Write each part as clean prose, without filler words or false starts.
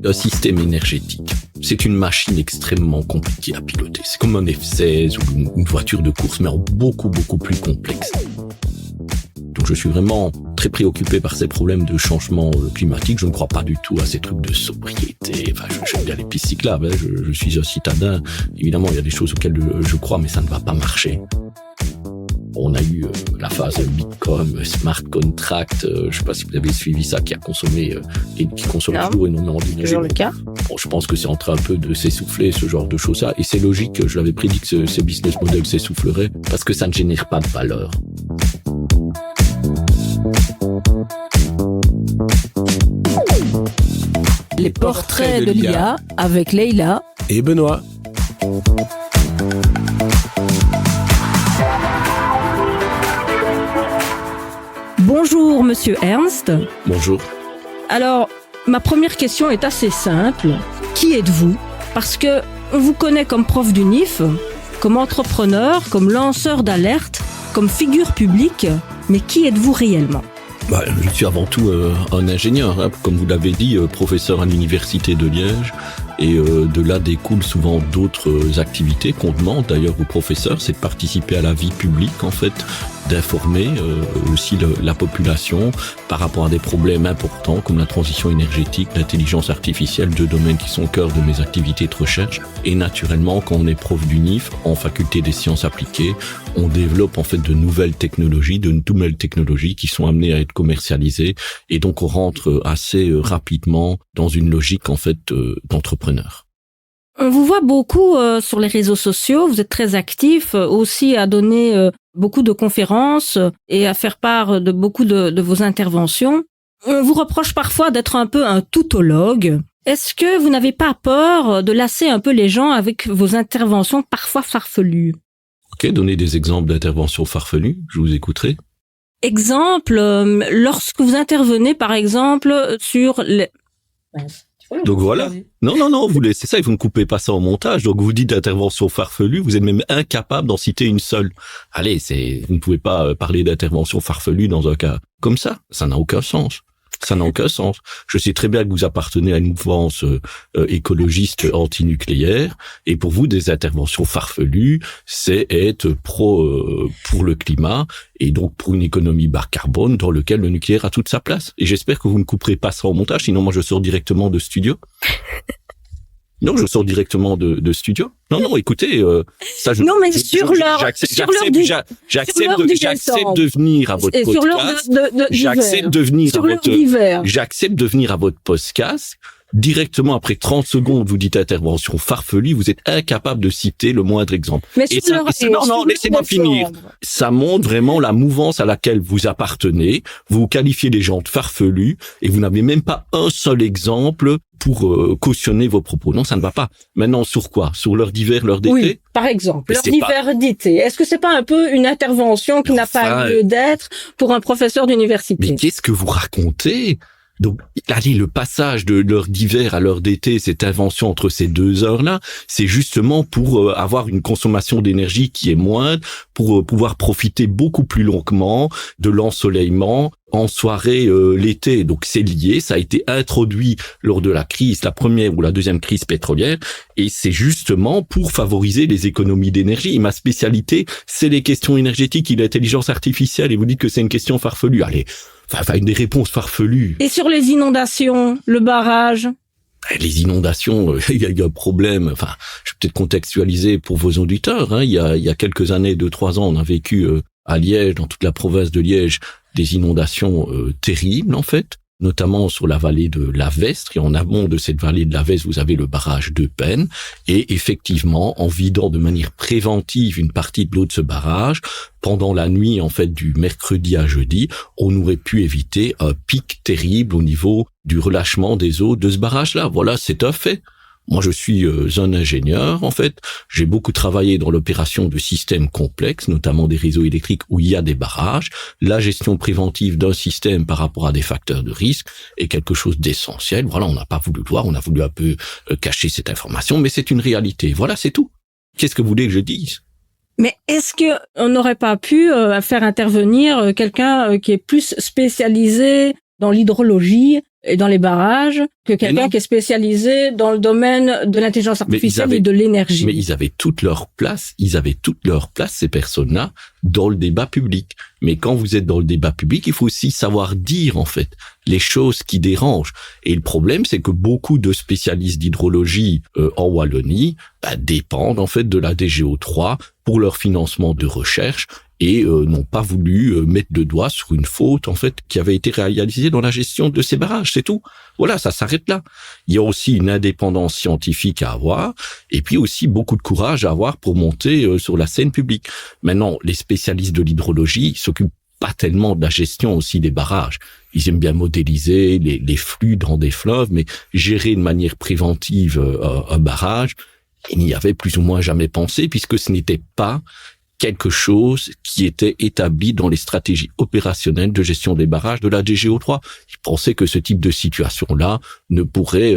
Un système énergétique, c'est une machine extrêmement compliquée à piloter. C'est comme un F-16 ou une voiture de course, mais en beaucoup plus complexe. Donc je suis vraiment très préoccupé par ces problèmes de changement climatique. Je ne crois pas du tout à ces trucs de sobriété. Enfin, j'aime bien les pistes cyclables, hein. Je suis un citadin. Évidemment, il y a des choses auxquelles je crois, mais ça ne va pas marcher. On a eu la phase Bitcoin, smart contract, je ne sais pas si vous avez suivi ça, qui a consommé et qui consomme toujours énormément d'énergie. Toujours le cas. Bon, je pense que c'est en train un peu de s'essouffler, ce genre de choses-là. Et c'est logique, je l'avais prédit que ces business models s'essouffleraient parce que ça ne génère pas de valeur. Les portraits de l'IA avec Leïla et Benoît. Bonjour Monsieur Ernst. Bonjour. Alors, ma première question est assez simple. Qui êtes-vous ? Parce que on vous connaît comme prof d'UNIF, comme entrepreneur, comme lanceur d'alerte, comme figure publique, mais qui êtes-vous réellement ? Je suis avant tout un ingénieur, hein, comme vous l'avez dit, professeur à l'université de Liège. Et de là découlent souvent d'autres activités qu'on demande d'ailleurs aux professeurs, c'est de participer à la vie publique en fait, d'informer aussi la population par rapport à des problèmes importants comme la transition énergétique, l'intelligence artificielle, deux domaines qui sont au cœur de mes activités de recherche. Et naturellement, quand on est prof d'UNIF, en faculté des sciences appliquées, on développe en fait de nouvelles technologies qui sont amenées à être commercialisées. Et donc on rentre assez rapidement dans une logique en fait d'entrepreneur. On vous voit beaucoup sur les réseaux sociaux, vous êtes très actif, aussi à donner beaucoup de conférences et à faire part de beaucoup de vos interventions. On vous reproche parfois d'être un peu un toutologue. Est-ce que vous n'avez pas peur de lasser un peu les gens avec vos interventions parfois farfelues ? Ok, donnez des exemples d'interventions farfelues, je vous écouterai. Exemple, lorsque vous intervenez par exemple sur les... Donc voilà. Non, vous laissez ça et vous ne coupez pas ça au montage. Donc vous dites d'intervention farfelue, vous êtes même incapable d'en citer une seule. Allez, vous ne pouvez pas parler d'intervention farfelue dans un cas comme ça. Ça n'a aucun sens. Ça n'a aucun sens. Je sais très bien que vous appartenez à une mouvance écologiste antinucléaire, et pour vous, des interventions farfelues, c'est être pour le climat et donc pour une économie bas carbone dans lequel le nucléaire a toute sa place. Et j'espère que vous ne couperez pas ça au montage, sinon moi je sors directement de studio. Non, je sors directement de studio. Non, écoutez, ça je... Non, mais j'accepte de venir à votre podcast. J'accepte de venir à votre podcast. Directement après 30 secondes, vous dites intervention farfelue, vous êtes incapable de citer le moindre exemple. Laissez-moi finir. Ça montre vraiment la mouvance à laquelle vous appartenez. Vous qualifiez les gens de farfelus et vous n'avez même pas un seul exemple pour cautionner vos propos. Non, ça ne va pas. Maintenant, sur quoi ? Sur l'heure d'hiver, l'heure d'été ? Oui, par exemple, l'heure d'hiver d'été. Est-ce que c'est pas un peu une intervention qui n'a pas lieu d'être pour un professeur d'université ? Mais qu'est-ce que vous racontez ? Donc, allez, le passage de l'heure d'hiver à l'heure d'été, cette invention entre ces deux heures-là, c'est justement pour avoir une consommation d'énergie qui est moindre, pour pouvoir profiter beaucoup plus longuement de l'ensoleillement en soirée l'été. Donc, c'est lié, ça a été introduit lors de la crise, la première ou la deuxième crise pétrolière, et c'est justement pour favoriser les économies d'énergie. Et ma spécialité, c'est les questions énergétiques et l'intelligence artificielle, et vous dites que c'est une question farfelue. Allez, une des réponses farfelues. Et sur les inondations, le barrage ? Les inondations, il y a un problème. Enfin, je vais peut-être contextualiser pour vos auditeurs. Hein. Il y a quelques années, 2-3 ans, on a vécu à Liège, dans toute la province de Liège, des inondations terribles en fait, notamment sur la vallée de la Vestre. Et en amont de cette vallée de la Vestre, vous avez le barrage de Penne. Et effectivement, en vidant de manière préventive une partie de l'eau de ce barrage, pendant la nuit en fait du mercredi à jeudi, on aurait pu éviter un pic terrible au niveau du relâchement des eaux de ce barrage-là. Voilà, c'est un fait. Moi, je suis un ingénieur, en fait. J'ai beaucoup travaillé dans l'opération de systèmes complexes, notamment des réseaux électriques où il y a des barrages. La gestion préventive d'un système par rapport à des facteurs de risque est quelque chose d'essentiel. Voilà, on n'a pas voulu le voir, on a voulu un peu cacher cette information, mais c'est une réalité. Voilà, c'est tout. Qu'est-ce que vous voulez que je dise ? Mais est-ce qu'on n'aurait pas pu faire intervenir quelqu'un qui est plus spécialisé dans l'hydrologie et dans les barrages que quelqu'un qui est spécialisé dans le domaine de l'intelligence artificielle et de l'énergie. Mais ils avaient toute leur place, ces personnes-là, dans le débat public. Mais quand vous êtes dans le débat public, il faut aussi savoir dire, en fait, les choses qui dérangent. Et le problème, c'est que beaucoup de spécialistes d'hydrologie en Wallonie dépendent, en fait, de la DGO3 pour leur financement de recherche et n'ont pas voulu mettre le doigt sur une faute, en fait, qui avait été réalisée dans la gestion de ces barrages, c'est tout. Voilà, ça s'arrête là. Il y a aussi une indépendance scientifique à avoir, et puis aussi beaucoup de courage à avoir pour monter sur la scène publique. Maintenant, les spécialistes de l'hydrologie s'occupent pas tellement de la gestion aussi des barrages. Ils aiment bien modéliser les flux dans des fleuves, mais gérer de manière préventive un barrage, ils n'y avaient plus ou moins jamais pensé, puisque ce n'était pas quelque chose qui était établi dans les stratégies opérationnelles de gestion des barrages de la DGO3. Ils pensaient que ce type de situation-là ne pourrait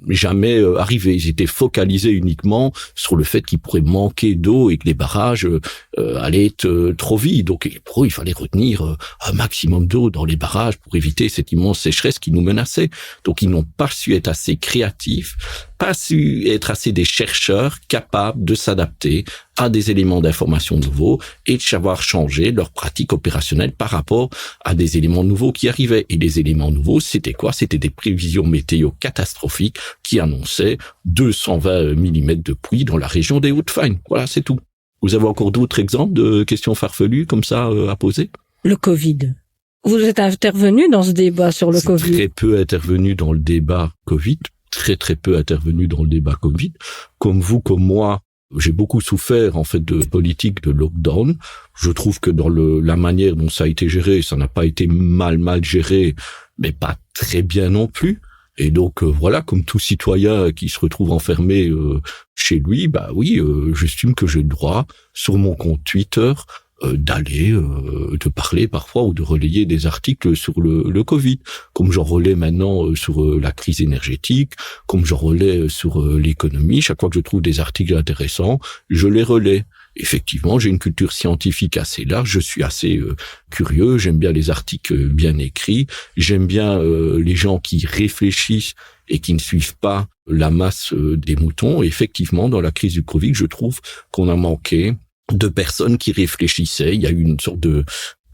jamais arriver. Ils étaient focalisés uniquement sur le fait qu'il pourrait manquer d'eau et que les barrages allaient être trop vides. Donc pour eux, il fallait retenir un maximum d'eau dans les barrages pour éviter cette immense sécheresse qui nous menaçait. Donc ils n'ont pas su être assez créatifs, pas su être assez des chercheurs capables de s'adapter à des éléments d'information nouveaux et de savoir changer leurs pratiques opérationnelles par rapport à des éléments nouveaux qui arrivaient. Et les éléments nouveaux, c'était quoi? C'était des prévisions météo catastrophiques qui annonçaient 220 mm de pluie dans la région des Hauts-de-Fagne. Voilà, c'est tout. Vous avez encore d'autres exemples de questions farfelues comme ça à poser? Le Covid. Vous êtes intervenu dans ce débat sur le Covid? Très peu intervenu dans le débat Covid. Très peu intervenu dans le débat Covid. Comme vous, comme moi, j'ai beaucoup souffert en fait de politique de lockdown. Je trouve que dans la manière dont ça a été géré, ça n'a pas été mal géré, mais pas très bien non plus. Et donc voilà, comme tout citoyen qui se retrouve enfermé chez lui, j'estime que j'ai le droit sur mon compte Twitter d'aller, de parler parfois ou de relayer des articles sur le Covid, comme j'en relais maintenant sur la crise énergétique, comme j'en relais sur l'économie. Chaque fois que je trouve des articles intéressants, je les relais. Effectivement, j'ai une culture scientifique assez large, je suis assez curieux, j'aime bien les articles bien écrits, j'aime bien les gens qui réfléchissent et qui ne suivent pas la masse des moutons. Et effectivement, dans la crise du Covid, je trouve qu'on a manqué de personnes qui réfléchissaient. Il y a eu une sorte de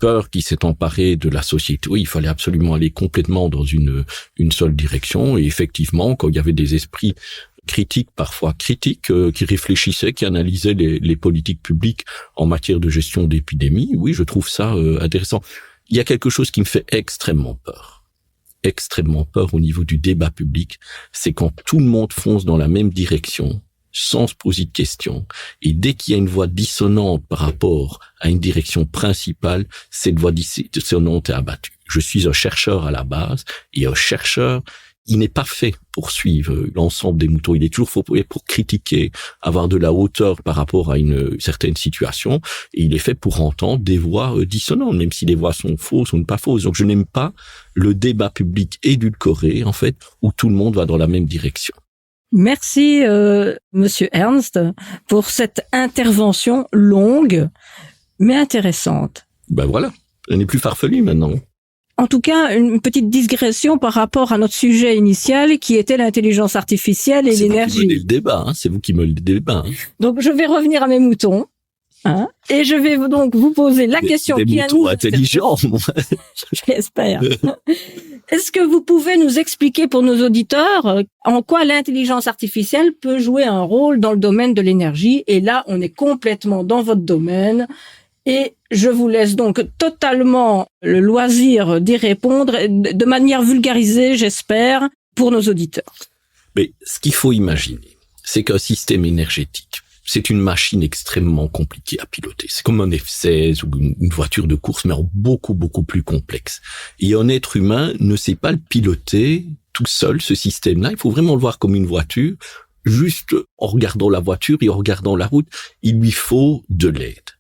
peur qui s'est emparée de la société. Oui, il fallait absolument aller complètement dans une seule direction. Et effectivement, quand il y avait des esprits critiques, parfois critiques, qui réfléchissaient, qui analysaient les politiques publiques en matière de gestion d'épidémie, oui, je trouve ça intéressant. Il y a quelque chose qui me fait extrêmement peur au niveau du débat public, c'est quand tout le monde fonce dans la même direction, sans se poser de questions. Et dès qu'il y a une voix dissonante par rapport à une direction principale, cette voix dissonante est abattue. Je suis un chercheur à la base, et un chercheur, il n'est pas fait pour suivre l'ensemble des moutons. Il est toujours fait pour critiquer, avoir de la hauteur par rapport à une certaine situation, et il est fait pour entendre des voix dissonantes, même si les voix sont fausses ou pas fausses. Donc je n'aime pas le débat public édulcoré, en fait, où tout le monde va dans la même direction. Merci, Monsieur Ernst, pour cette intervention longue, mais intéressante. Ben voilà, elle n'est plus farfelue maintenant. En tout cas, une petite digression par rapport à notre sujet initial, qui était l'intelligence artificielle et l'énergie. C'est vous qui menez le débat, c'est vous qui menez le débat. Donc, je vais revenir à mes moutons. Et je vais donc vous poser la question qui a nous intelligents. J'espère. Est-ce que vous pouvez nous expliquer pour nos auditeurs en quoi l'intelligence artificielle peut jouer un rôle dans le domaine de l'énergie? Et là, on est complètement dans votre domaine. Et je vous laisse donc totalement le loisir d'y répondre de manière vulgarisée, j'espère, pour nos auditeurs. Mais ce qu'il faut imaginer, c'est qu'un système énergétique, c'est une machine extrêmement compliquée à piloter. C'est comme un F-16 ou une voiture de course, mais en beaucoup plus complexe. Et un être humain ne sait pas le piloter tout seul, ce système-là. Il faut vraiment le voir comme une voiture. Juste en regardant la voiture et en regardant la route, il lui faut de l'aide.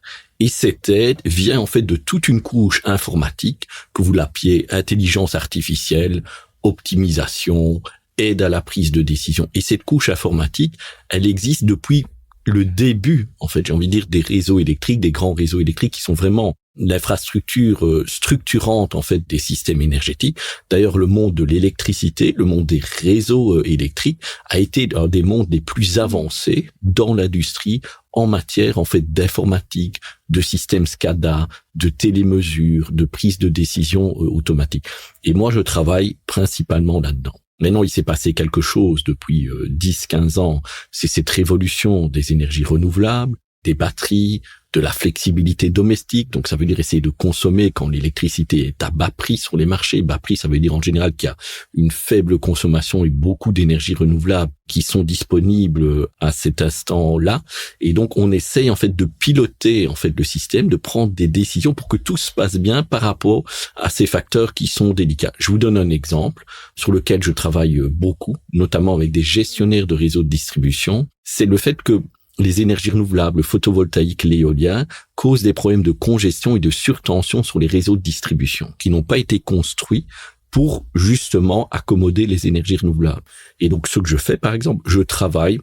Et cette aide vient en fait de toute une couche informatique que vous l'appelez intelligence artificielle, optimisation, aide à la prise de décision. Et cette couche informatique, elle existe depuis le début, en fait, j'ai envie de dire, des réseaux électriques, des grands réseaux électriques qui sont vraiment l'infrastructure structurante en fait des systèmes énergétiques. D'ailleurs, le monde de l'électricité, le monde des réseaux électriques a été un des mondes les plus avancés dans l'industrie en matière en fait d'informatique, de systèmes SCADA, de télémesure, de prise de décision automatique. Et moi, je travaille principalement là-dedans. Maintenant, il s'est passé quelque chose depuis 10-15 ans. C'est cette révolution des énergies renouvelables, des batteries, de la flexibilité domestique. Donc, ça veut dire essayer de consommer quand l'électricité est à bas prix sur les marchés. Bas prix, ça veut dire en général qu'il y a une faible consommation et beaucoup d'énergies renouvelables qui sont disponibles à cet instant-là. Et donc, on essaye en fait de piloter en fait le système, de prendre des décisions pour que tout se passe bien par rapport à ces facteurs qui sont délicats. Je vous donne un exemple sur lequel je travaille beaucoup, notamment avec des gestionnaires de réseaux de distribution. C'est le fait que les énergies renouvelables, le photovoltaïque, l'éolien, causent des problèmes de congestion et de surtension sur les réseaux de distribution qui n'ont pas été construits pour justement accommoder les énergies renouvelables. Et donc, ce que je fais, par exemple, je travaille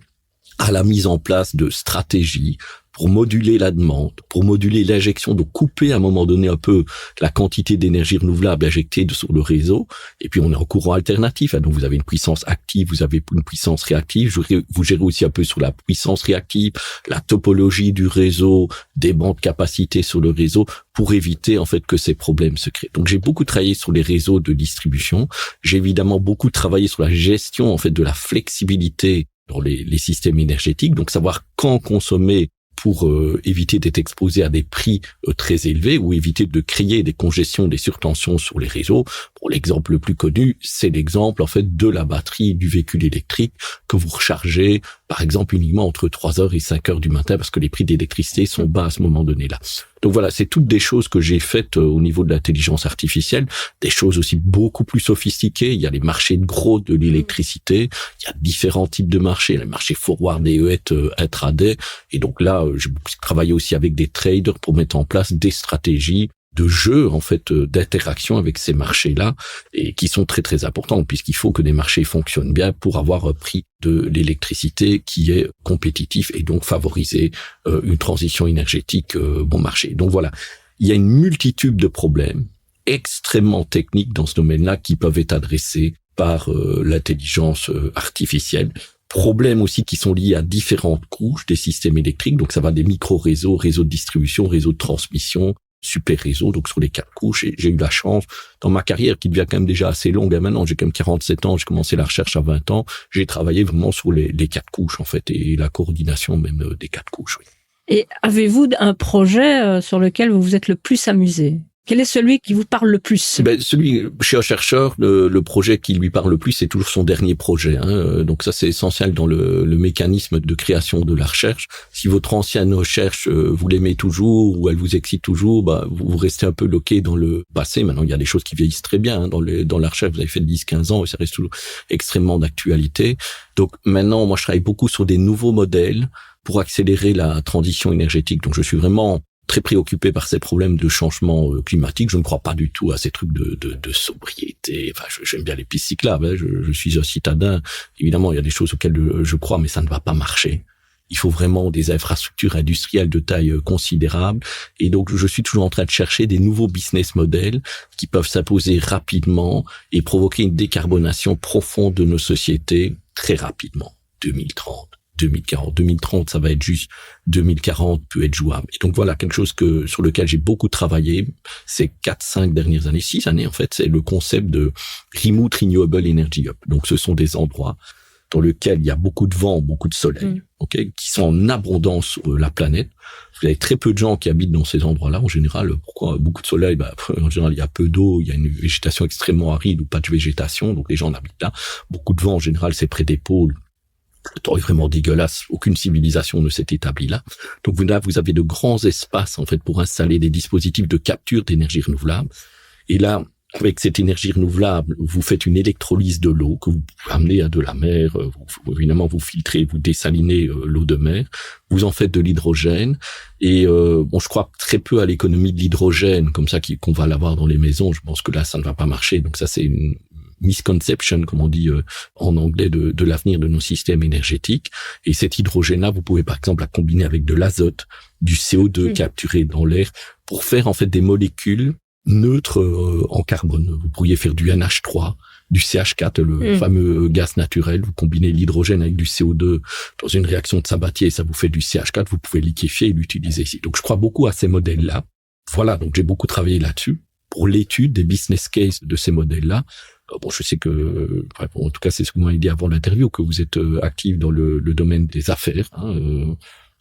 à la mise en place de stratégies pour moduler la demande, pour moduler l'injection, de couper à un moment donné un peu la quantité d'énergie renouvelable injectée sur le réseau. Et puis, on est en courant alternatif. Donc, vous avez une puissance active, vous avez une puissance réactive. Vous gérez aussi un peu sur la puissance réactive, la topologie du réseau, des bandes capacité sur le réseau pour éviter, en fait, que ces problèmes se créent. Donc, j'ai beaucoup travaillé sur les réseaux de distribution. J'ai évidemment beaucoup travaillé sur la gestion, en fait, de la flexibilité dans les systèmes énergétiques. Donc, savoir quand consommer pour éviter d'être exposé à des prix très élevés ou éviter de créer des congestions, des surtensions sur les réseaux. Pour l'exemple le plus connu, c'est l'exemple en fait de la batterie du véhicule électrique que vous rechargez par exemple uniquement entre 3h et 5h du matin parce que les prix d'électricité sont bas à ce moment donné-là. Donc voilà, c'est toutes des choses que j'ai faites au niveau de l'intelligence artificielle, des choses aussi beaucoup plus sophistiquées. Il y a les marchés de gros de l'électricité, il y a différents types de marchés, les marchés forward et intraday. Et donc là, j'ai travaillé aussi avec des traders pour mettre en place des stratégies de jeu, en fait, d'interaction avec ces marchés-là, et qui sont très, très importants, puisqu'il faut que les marchés fonctionnent bien pour avoir un prix de l'électricité qui est compétitif et donc favoriser une transition énergétique bon marché. Donc voilà, il y a une multitude de problèmes extrêmement techniques dans ce domaine-là qui peuvent être adressés par l'intelligence artificielle. Problèmes aussi qui sont liés à différentes couches des systèmes électriques, donc ça va des micro-réseaux, réseaux de distribution, réseaux de transmission, super réseau, donc sur les 4 couches. Et j'ai eu la chance, dans ma carrière qui devient quand même déjà assez longue, maintenant j'ai quand même 47 ans, j'ai commencé la recherche à 20 ans, j'ai travaillé vraiment sur les 4 couches en fait, et la coordination même des 4 couches. Oui. Et avez-vous un projet sur lequel vous vous êtes le plus amusé ? Quel est celui qui vous parle le plus ? Celui, chez un chercheur, le projet qui lui parle le plus, c'est toujours son dernier projet. Donc ça, c'est essentiel dans le mécanisme de création de la recherche. Si votre ancienne recherche, vous l'aimez toujours ou elle vous excite toujours, vous restez un peu loqué dans le passé. Maintenant, il y a des choses qui vieillissent très bien dans la recherche. Vous avez fait 10-15 ans et ça reste toujours extrêmement d'actualité. Donc maintenant, moi, je travaille beaucoup sur des nouveaux modèles pour accélérer la transition énergétique. Donc je suis vraiment très préoccupé par ces problèmes de changement climatique. Je ne crois pas du tout à ces trucs de sobriété. Enfin, j'aime bien les pistes cyclables. Je suis un citadin. Évidemment, il y a des choses auxquelles je crois, mais ça ne va pas marcher. Il faut vraiment des infrastructures industrielles de taille considérable. Et donc, je suis toujours en train de chercher des nouveaux business models qui peuvent s'imposer rapidement et provoquer une décarbonation profonde de nos sociétés très rapidement. 2030. 2040. 2030, ça va être juste 2040 peut être jouable. Et donc voilà, quelque chose sur lequel j'ai beaucoup travaillé ces 4-5 dernières années, 6 années en fait, c'est le concept de Remote Renewable Energy Hub. Donc ce sont des endroits dans lesquels il y a beaucoup de vent, beaucoup de soleil, qui sont en abondance sur la planète. Vous avez très peu de gens qui habitent dans ces endroits-là. En général, pourquoi beaucoup de soleil? En général, il y a peu d'eau, il y a une végétation extrêmement aride ou pas de végétation, donc les gens habitent là. Beaucoup de vent, en général, c'est près des pôles. Le temps est vraiment dégueulasse. Aucune civilisation ne s'est établie là. Donc vous avez de grands espaces en fait pour installer des dispositifs de capture d'énergie renouvelable. Et là, avec cette énergie renouvelable, vous faites une électrolyse de l'eau que vous pouvez amener à de la mer. Évidemment, vous filtrez, vous dessalinez l'eau de mer. Vous en faites de l'hydrogène. Et je crois très peu à l'économie de l'hydrogène comme ça qu'on va l'avoir dans les maisons. Je pense que là, ça ne va pas marcher. Donc ça, c'est une misconception, comme on dit en anglais, de l'avenir de nos systèmes énergétiques. Et cet hydrogène-là, vous pouvez par exemple la combiner avec de l'azote, du CO2 capturé dans l'air, pour faire en fait des molécules neutres en carbone. Vous pourriez faire du NH3, du CH4, le fameux gaz naturel. Vous combinez l'hydrogène avec du CO2 dans une réaction de Sabatier, ça vous fait du CH4. Vous pouvez liquéfier et l'utiliser ici. Donc, je crois beaucoup à ces modèles-là. Voilà, donc j'ai beaucoup travaillé là-dessus pour l'étude des business cases de ces modèles-là. Bon, je sais que, en tout cas, c'est ce que vous m'avez dit avant l'interview, que vous êtes actif dans le domaine des affaires.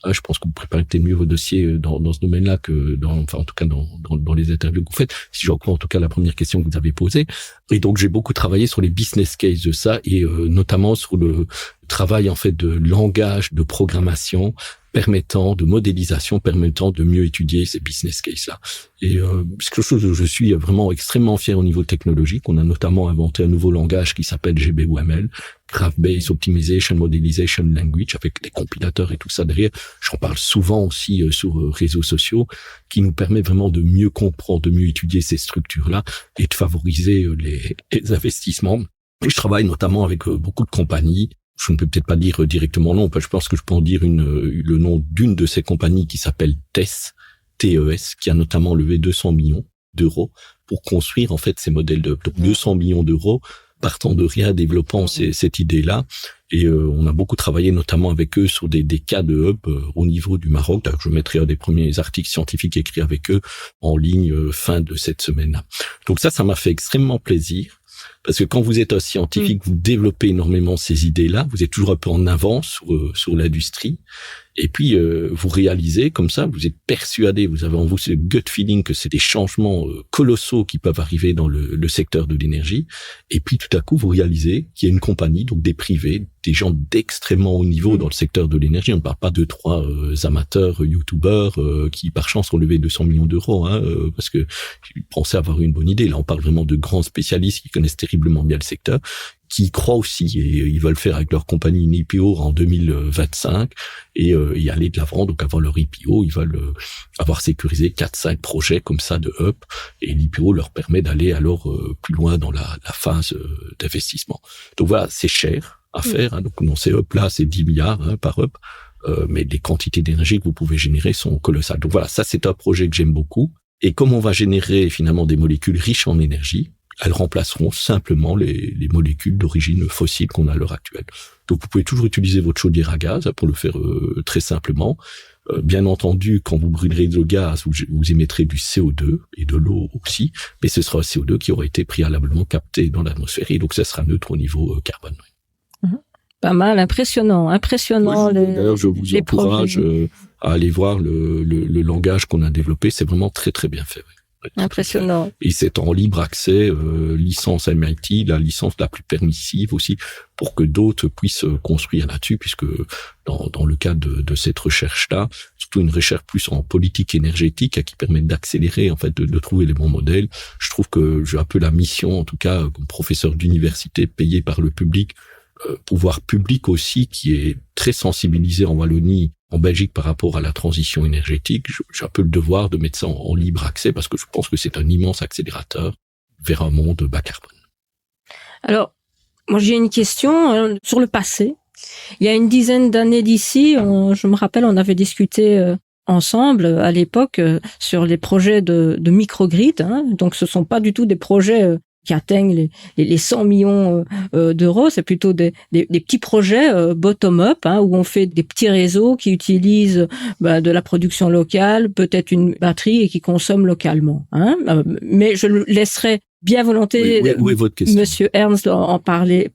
Je pense que vous préparez peut-être mieux vos dossiers dans ce domaine-là que en tout cas dans les interviews que vous faites. Si je reprends en tout cas la première question que vous avez posée. Et donc j'ai beaucoup travaillé sur les business cases de ça et notamment sur le travail en fait de langage de programmation de modélisation permettant de mieux étudier ces business cases-là. Et c'est quelque chose où je suis vraiment extrêmement fier au niveau technologique. On a notamment inventé un nouveau langage qui s'appelle GBOML, Graph Based Optimization Modelization Language, avec des compilateurs et tout ça derrière. J'en parle souvent aussi sur réseaux sociaux, qui nous permet vraiment de mieux comprendre, de mieux étudier ces structures-là et de favoriser les investissements. Et je travaille notamment avec beaucoup de compagnies. Je ne peux peut-être pas dire directement non, je pense que je peux en dire le nom d'une de ces compagnies qui s'appelle TES, TES, qui a notamment levé 200 millions d'euros pour construire en fait ces modèles donc 200 millions d'euros partant de rien, développant cette idée-là. Et on a beaucoup travaillé notamment avec eux sur des cas de hub au niveau du Maroc. D'ailleurs, je mettrai un des premiers articles scientifiques écrits avec eux en ligne fin de cette semaine-là. Donc ça m'a fait extrêmement plaisir. Parce que quand vous êtes un scientifique, vous développez énormément ces idées-là, vous êtes toujours un peu en avance sur l'industrie, et puis vous réalisez comme ça, vous êtes persuadé, vous avez en vous ce gut feeling que c'est des changements colossaux qui peuvent arriver dans le secteur de l'énergie, et puis tout à coup vous réalisez qu'il y a une compagnie, donc des privés, des gens d'extrêmement haut niveau dans le secteur de l'énergie. On ne parle pas de 3 amateurs, youtubeurs qui par chance ont levé 200 millions d'euros, parce que ils pensaient avoir une bonne idée. Là, on parle vraiment de grands spécialistes qui connaissent terriblement bien le secteur, qui y croient aussi, et ils veulent faire avec leur compagnie une IPO en 2025 et y aller de l'avant. Donc avant leur IPO, ils veulent avoir sécurisé 4-5 projets comme ça de hub, et l'IPO leur permet d'aller alors plus loin dans la phase d'investissement. Donc voilà, c'est cher à faire, donc dans ces hubs là, c'est 10 milliards par hub, mais les quantités d'énergie que vous pouvez générer sont colossales. Donc voilà, ça c'est un projet que j'aime beaucoup. Et comme on va générer finalement des molécules riches en énergie, elles remplaceront simplement les molécules d'origine fossile qu'on a à l'heure actuelle. Donc vous pouvez toujours utiliser votre chaudière à gaz pour le faire très simplement. Bien entendu, quand vous brûlerez le gaz, vous émettrez du CO2 et de l'eau aussi, mais ce sera un CO2 qui aura été préalablement capté dans l'atmosphère et donc ça sera neutre au niveau carbone. Pas mal, impressionnant. Oui, d'ailleurs, je vous encourage à aller voir le langage qu'on a développé. C'est vraiment très très bien fait. Impressionnant. Et c'est en libre accès, licence MIT, la licence la plus permissive aussi, pour que d'autres puissent construire là-dessus, puisque dans le cadre de cette recherche-là, surtout une recherche plus en politique énergétique qui permet d'accélérer, en fait, de trouver les bons modèles. Je trouve que j'ai un peu la mission, en tout cas, comme professeur d'université payé par le public, pouvoir public aussi, qui est très sensibilisé en Wallonie, en Belgique par rapport à la transition énergétique. J'ai un peu le devoir de mettre ça en libre accès parce que je pense que c'est un immense accélérateur vers un monde bas carbone. Alors, moi j'ai une question sur le passé. Il y a une dizaine d'années d'ici, je me rappelle, on avait discuté ensemble à l'époque sur les projets de microgrid. Donc ce sont pas du tout des projets qui atteignent les 100 millions d'euros, c'est plutôt des petits projets bottom-up, où on fait des petits réseaux qui utilisent de la production locale, peut-être une batterie et qui consomment localement. Mais je laisserai bien volontiers Monsieur Ernst en parler.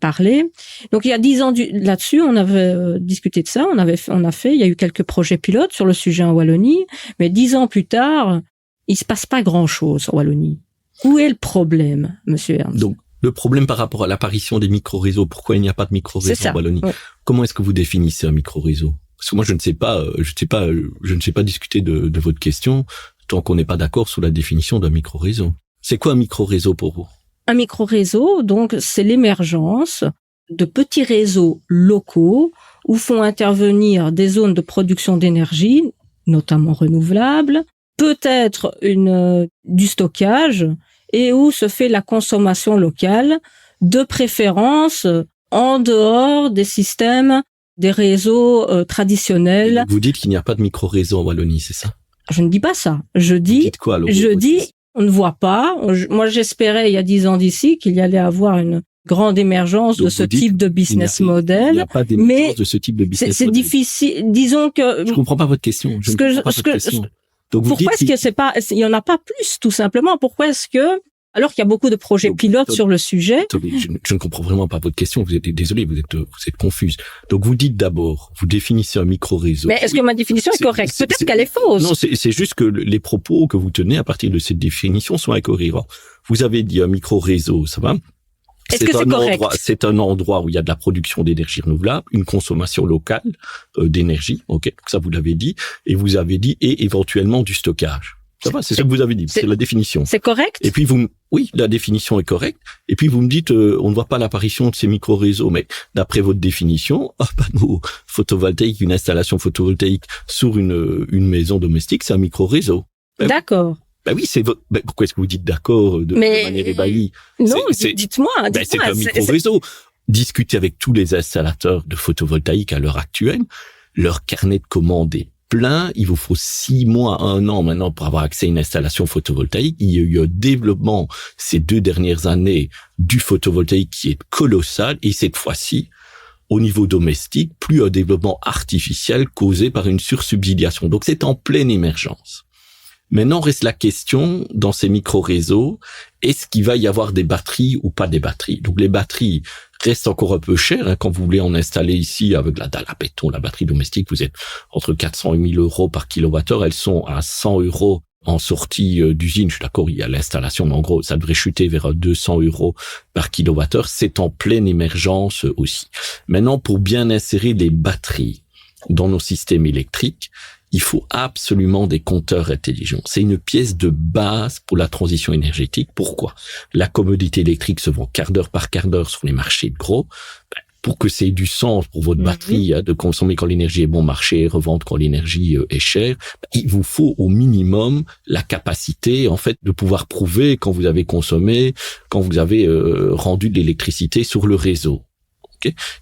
Donc il y a 10 ans là-dessus, on avait discuté de ça, il y a eu quelques projets pilotes sur le sujet en Wallonie, mais 10 ans plus tard, il se passe pas grand-chose en Wallonie. Où est le problème, Monsieur Ernst? Donc, le problème par rapport à l'apparition des micro-réseaux, pourquoi il n'y a pas de micro-réseaux en Wallonie? Ouais. Comment est-ce que vous définissez un micro-réseau? Parce que moi, je ne sais pas discuter de votre question tant qu'on n'est pas d'accord sur la définition d'un micro-réseau. C'est quoi un micro-réseau pour vous? Un micro-réseau, donc, c'est l'émergence de petits réseaux locaux où font intervenir des zones de production d'énergie, notamment renouvelables, peut-être du stockage, et où se fait la consommation locale de préférence en dehors des systèmes, des réseaux traditionnels. Vous dites qu'il n'y a pas de micro-réseau en Wallonie, c'est ça? Je ne dis pas ça. Je dis, on ne voit pas. Moi, j'espérais il y a 10 ans d'ici qu'il y allait avoir une grande émergence de ce type de business model. Il n'y a pas d'émergence de ce type de business model. C'est difficile. Disons que. Je comprends pas votre question. Donc pourquoi est-ce que c'est pas, il y en a pas plus, tout simplement? Pourquoi est-ce que, alors qu'il y a beaucoup de projets pilotes sur le sujet. Je ne comprends vraiment pas votre question. Vous êtes désolé, vous êtes confuse. Donc vous dites d'abord, vous définissez un micro-réseau. Mais est-ce que ma définition est correcte? Peut-être qu'elle est fausse. Non, c'est juste que les propos que vous tenez à partir de cette définition sont incohérents. Vous avez dit un micro-réseau, ça va? Est-ce que c'est correct? C'est un endroit où il y a de la production d'énergie renouvelable, une consommation locale d'énergie, ok, donc ça vous l'avez dit, et vous avez dit et éventuellement du stockage. Ça va, c'est ce que vous avez dit, c'est la définition. C'est correct? Et puis oui, la définition est correcte. Et puis vous me dites, on ne voit pas l'apparition de ces micro-réseaux, mais d'après votre définition, un panneau photovoltaïque, une installation photovoltaïque sur une maison domestique, c'est un micro-réseau. D'accord. Ben oui, pourquoi est-ce que vous dites d'accord de manière ébahie? Non, dites-moi. C'est un micro-réseau. Discutez avec tous les installateurs de photovoltaïque à l'heure actuelle. Leur carnet de commandes est plein. Il vous faut 6 mois, 1 an maintenant pour avoir accès à une installation photovoltaïque. Il y a eu un développement ces 2 dernières années du photovoltaïque qui est colossal. Et cette fois-ci, au niveau domestique, plus un développement artificiel causé par une sursubsidiation. Donc c'est en pleine émergence. Maintenant, reste la question, dans ces micro-réseaux, est-ce qu'il va y avoir des batteries ou pas des batteries? Donc, les batteries restent encore un peu chères. Quand vous voulez en installer ici avec la dalle à béton, la batterie domestique, vous êtes entre 400 et 1000 euros par kilowattheure. Elles sont à 100 euros en sortie d'usine. Je suis d'accord, il y a l'installation, mais en gros, ça devrait chuter vers 200 euros par kilowattheure. C'est en pleine émergence aussi. Maintenant, pour bien insérer les batteries dans nos systèmes électriques, il faut absolument des compteurs intelligents. C'est une pièce de base pour la transition énergétique. Pourquoi? La commodité électrique se vend quart d'heure par quart d'heure sur les marchés de gros. Pour que ça ait du sens pour votre batterie, de consommer quand l'énergie est bon marché, revendre quand l'énergie est chère, il vous faut au minimum la capacité, en fait, de pouvoir prouver quand vous avez consommé, quand vous avez rendu de l'électricité sur le réseau.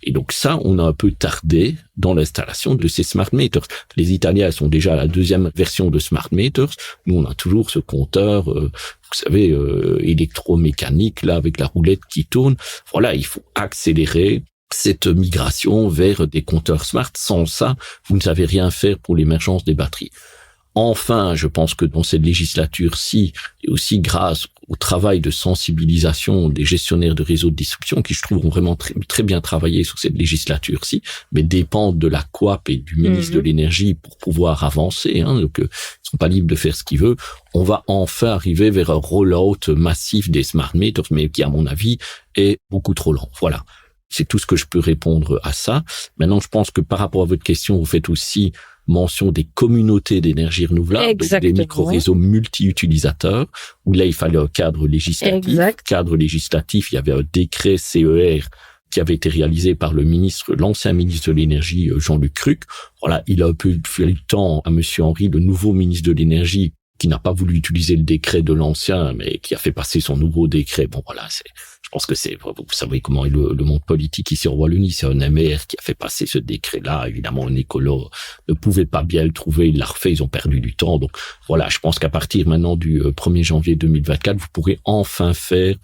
Et donc ça, on a un peu tardé dans l'installation de ces smart meters. Les Italiens sont déjà à la 2e version de smart meters. Nous, on a toujours ce compteur, vous savez, électromécanique, là, avec la roulette qui tourne. Voilà, il faut accélérer cette migration vers des compteurs smart. Sans ça, vous ne savez rien faire pour l'émergence des batteries. Enfin, je pense que dans cette législature-ci, et aussi grâce au travail de sensibilisation des gestionnaires de réseaux de distribution, qui je trouve ont vraiment très bien travaillé sur cette législature-ci, mais dépendent de la COAP et du ministre de l'Énergie pour pouvoir avancer, donc ils sont pas libres de faire ce qu'ils veulent. On va enfin arriver vers un roll-out massif des smart meters, mais qui, à mon avis, est beaucoup trop lent. Voilà. C'est tout ce que je peux répondre à ça. Maintenant, je pense que par rapport à votre question, vous faites aussi mention des communautés d'énergie renouvelable, donc des micro-réseaux multi-utilisateurs, où là, il fallait un cadre législatif. Exact. Cadre législatif, il y avait un décret CER qui avait été réalisé par l'ancien ministre de l'Énergie, Jean-Luc Cruc. Voilà, il a un peu fallu le temps à Monsieur Henry, le nouveau ministre de l'Énergie, qui n'a pas voulu utiliser le décret de l'ancien, mais qui a fait passer son nouveau décret. Bon, voilà, je pense que vous savez comment est le monde politique ici en Wallonie, c'est un MR qui a fait passer ce décret-là. Évidemment, un écolo ne pouvait pas bien le trouver, il l'a refait, ils ont perdu du temps. Donc, voilà, je pense qu'à partir maintenant du 1er janvier 2024, vous pourrez enfin faire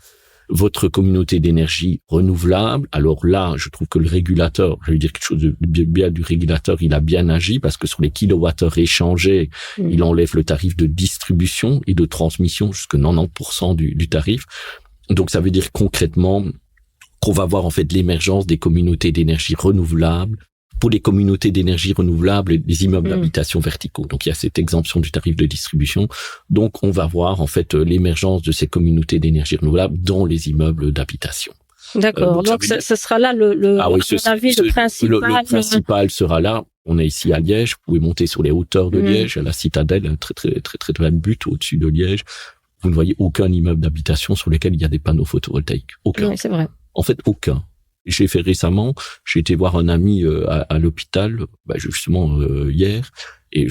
votre communauté d'énergie renouvelable. Alors là, je trouve que le régulateur, je vais dire quelque chose de bien du régulateur, il a bien agi parce que sur les kilowattheures échangés, il enlève le tarif de distribution et de transmission jusqu'à 90% du tarif. Donc ça veut dire concrètement qu'on va voir en fait l'émergence des communautés d'énergie renouvelable. Pour les communautés d'énergie renouvelable, les immeubles d'habitation verticaux. Donc, il y a cette exemption du tarif de distribution. Donc, on va voir, en fait, l'émergence de ces communautés d'énergie renouvelable dans les immeubles d'habitation. D'accord. Donc ce sera là le principal. Le principal sera là. On est ici à Liège. Vous pouvez monter sur les hauteurs de Liège, à la citadelle, un très belle butte au-dessus de Liège. Vous ne voyez aucun immeuble d'habitation sur lequel il y a des panneaux photovoltaïques. Aucun. Oui, c'est vrai. En fait, aucun. J'ai fait récemment, j'ai été voir un ami à l'hôpital, justement hier, Et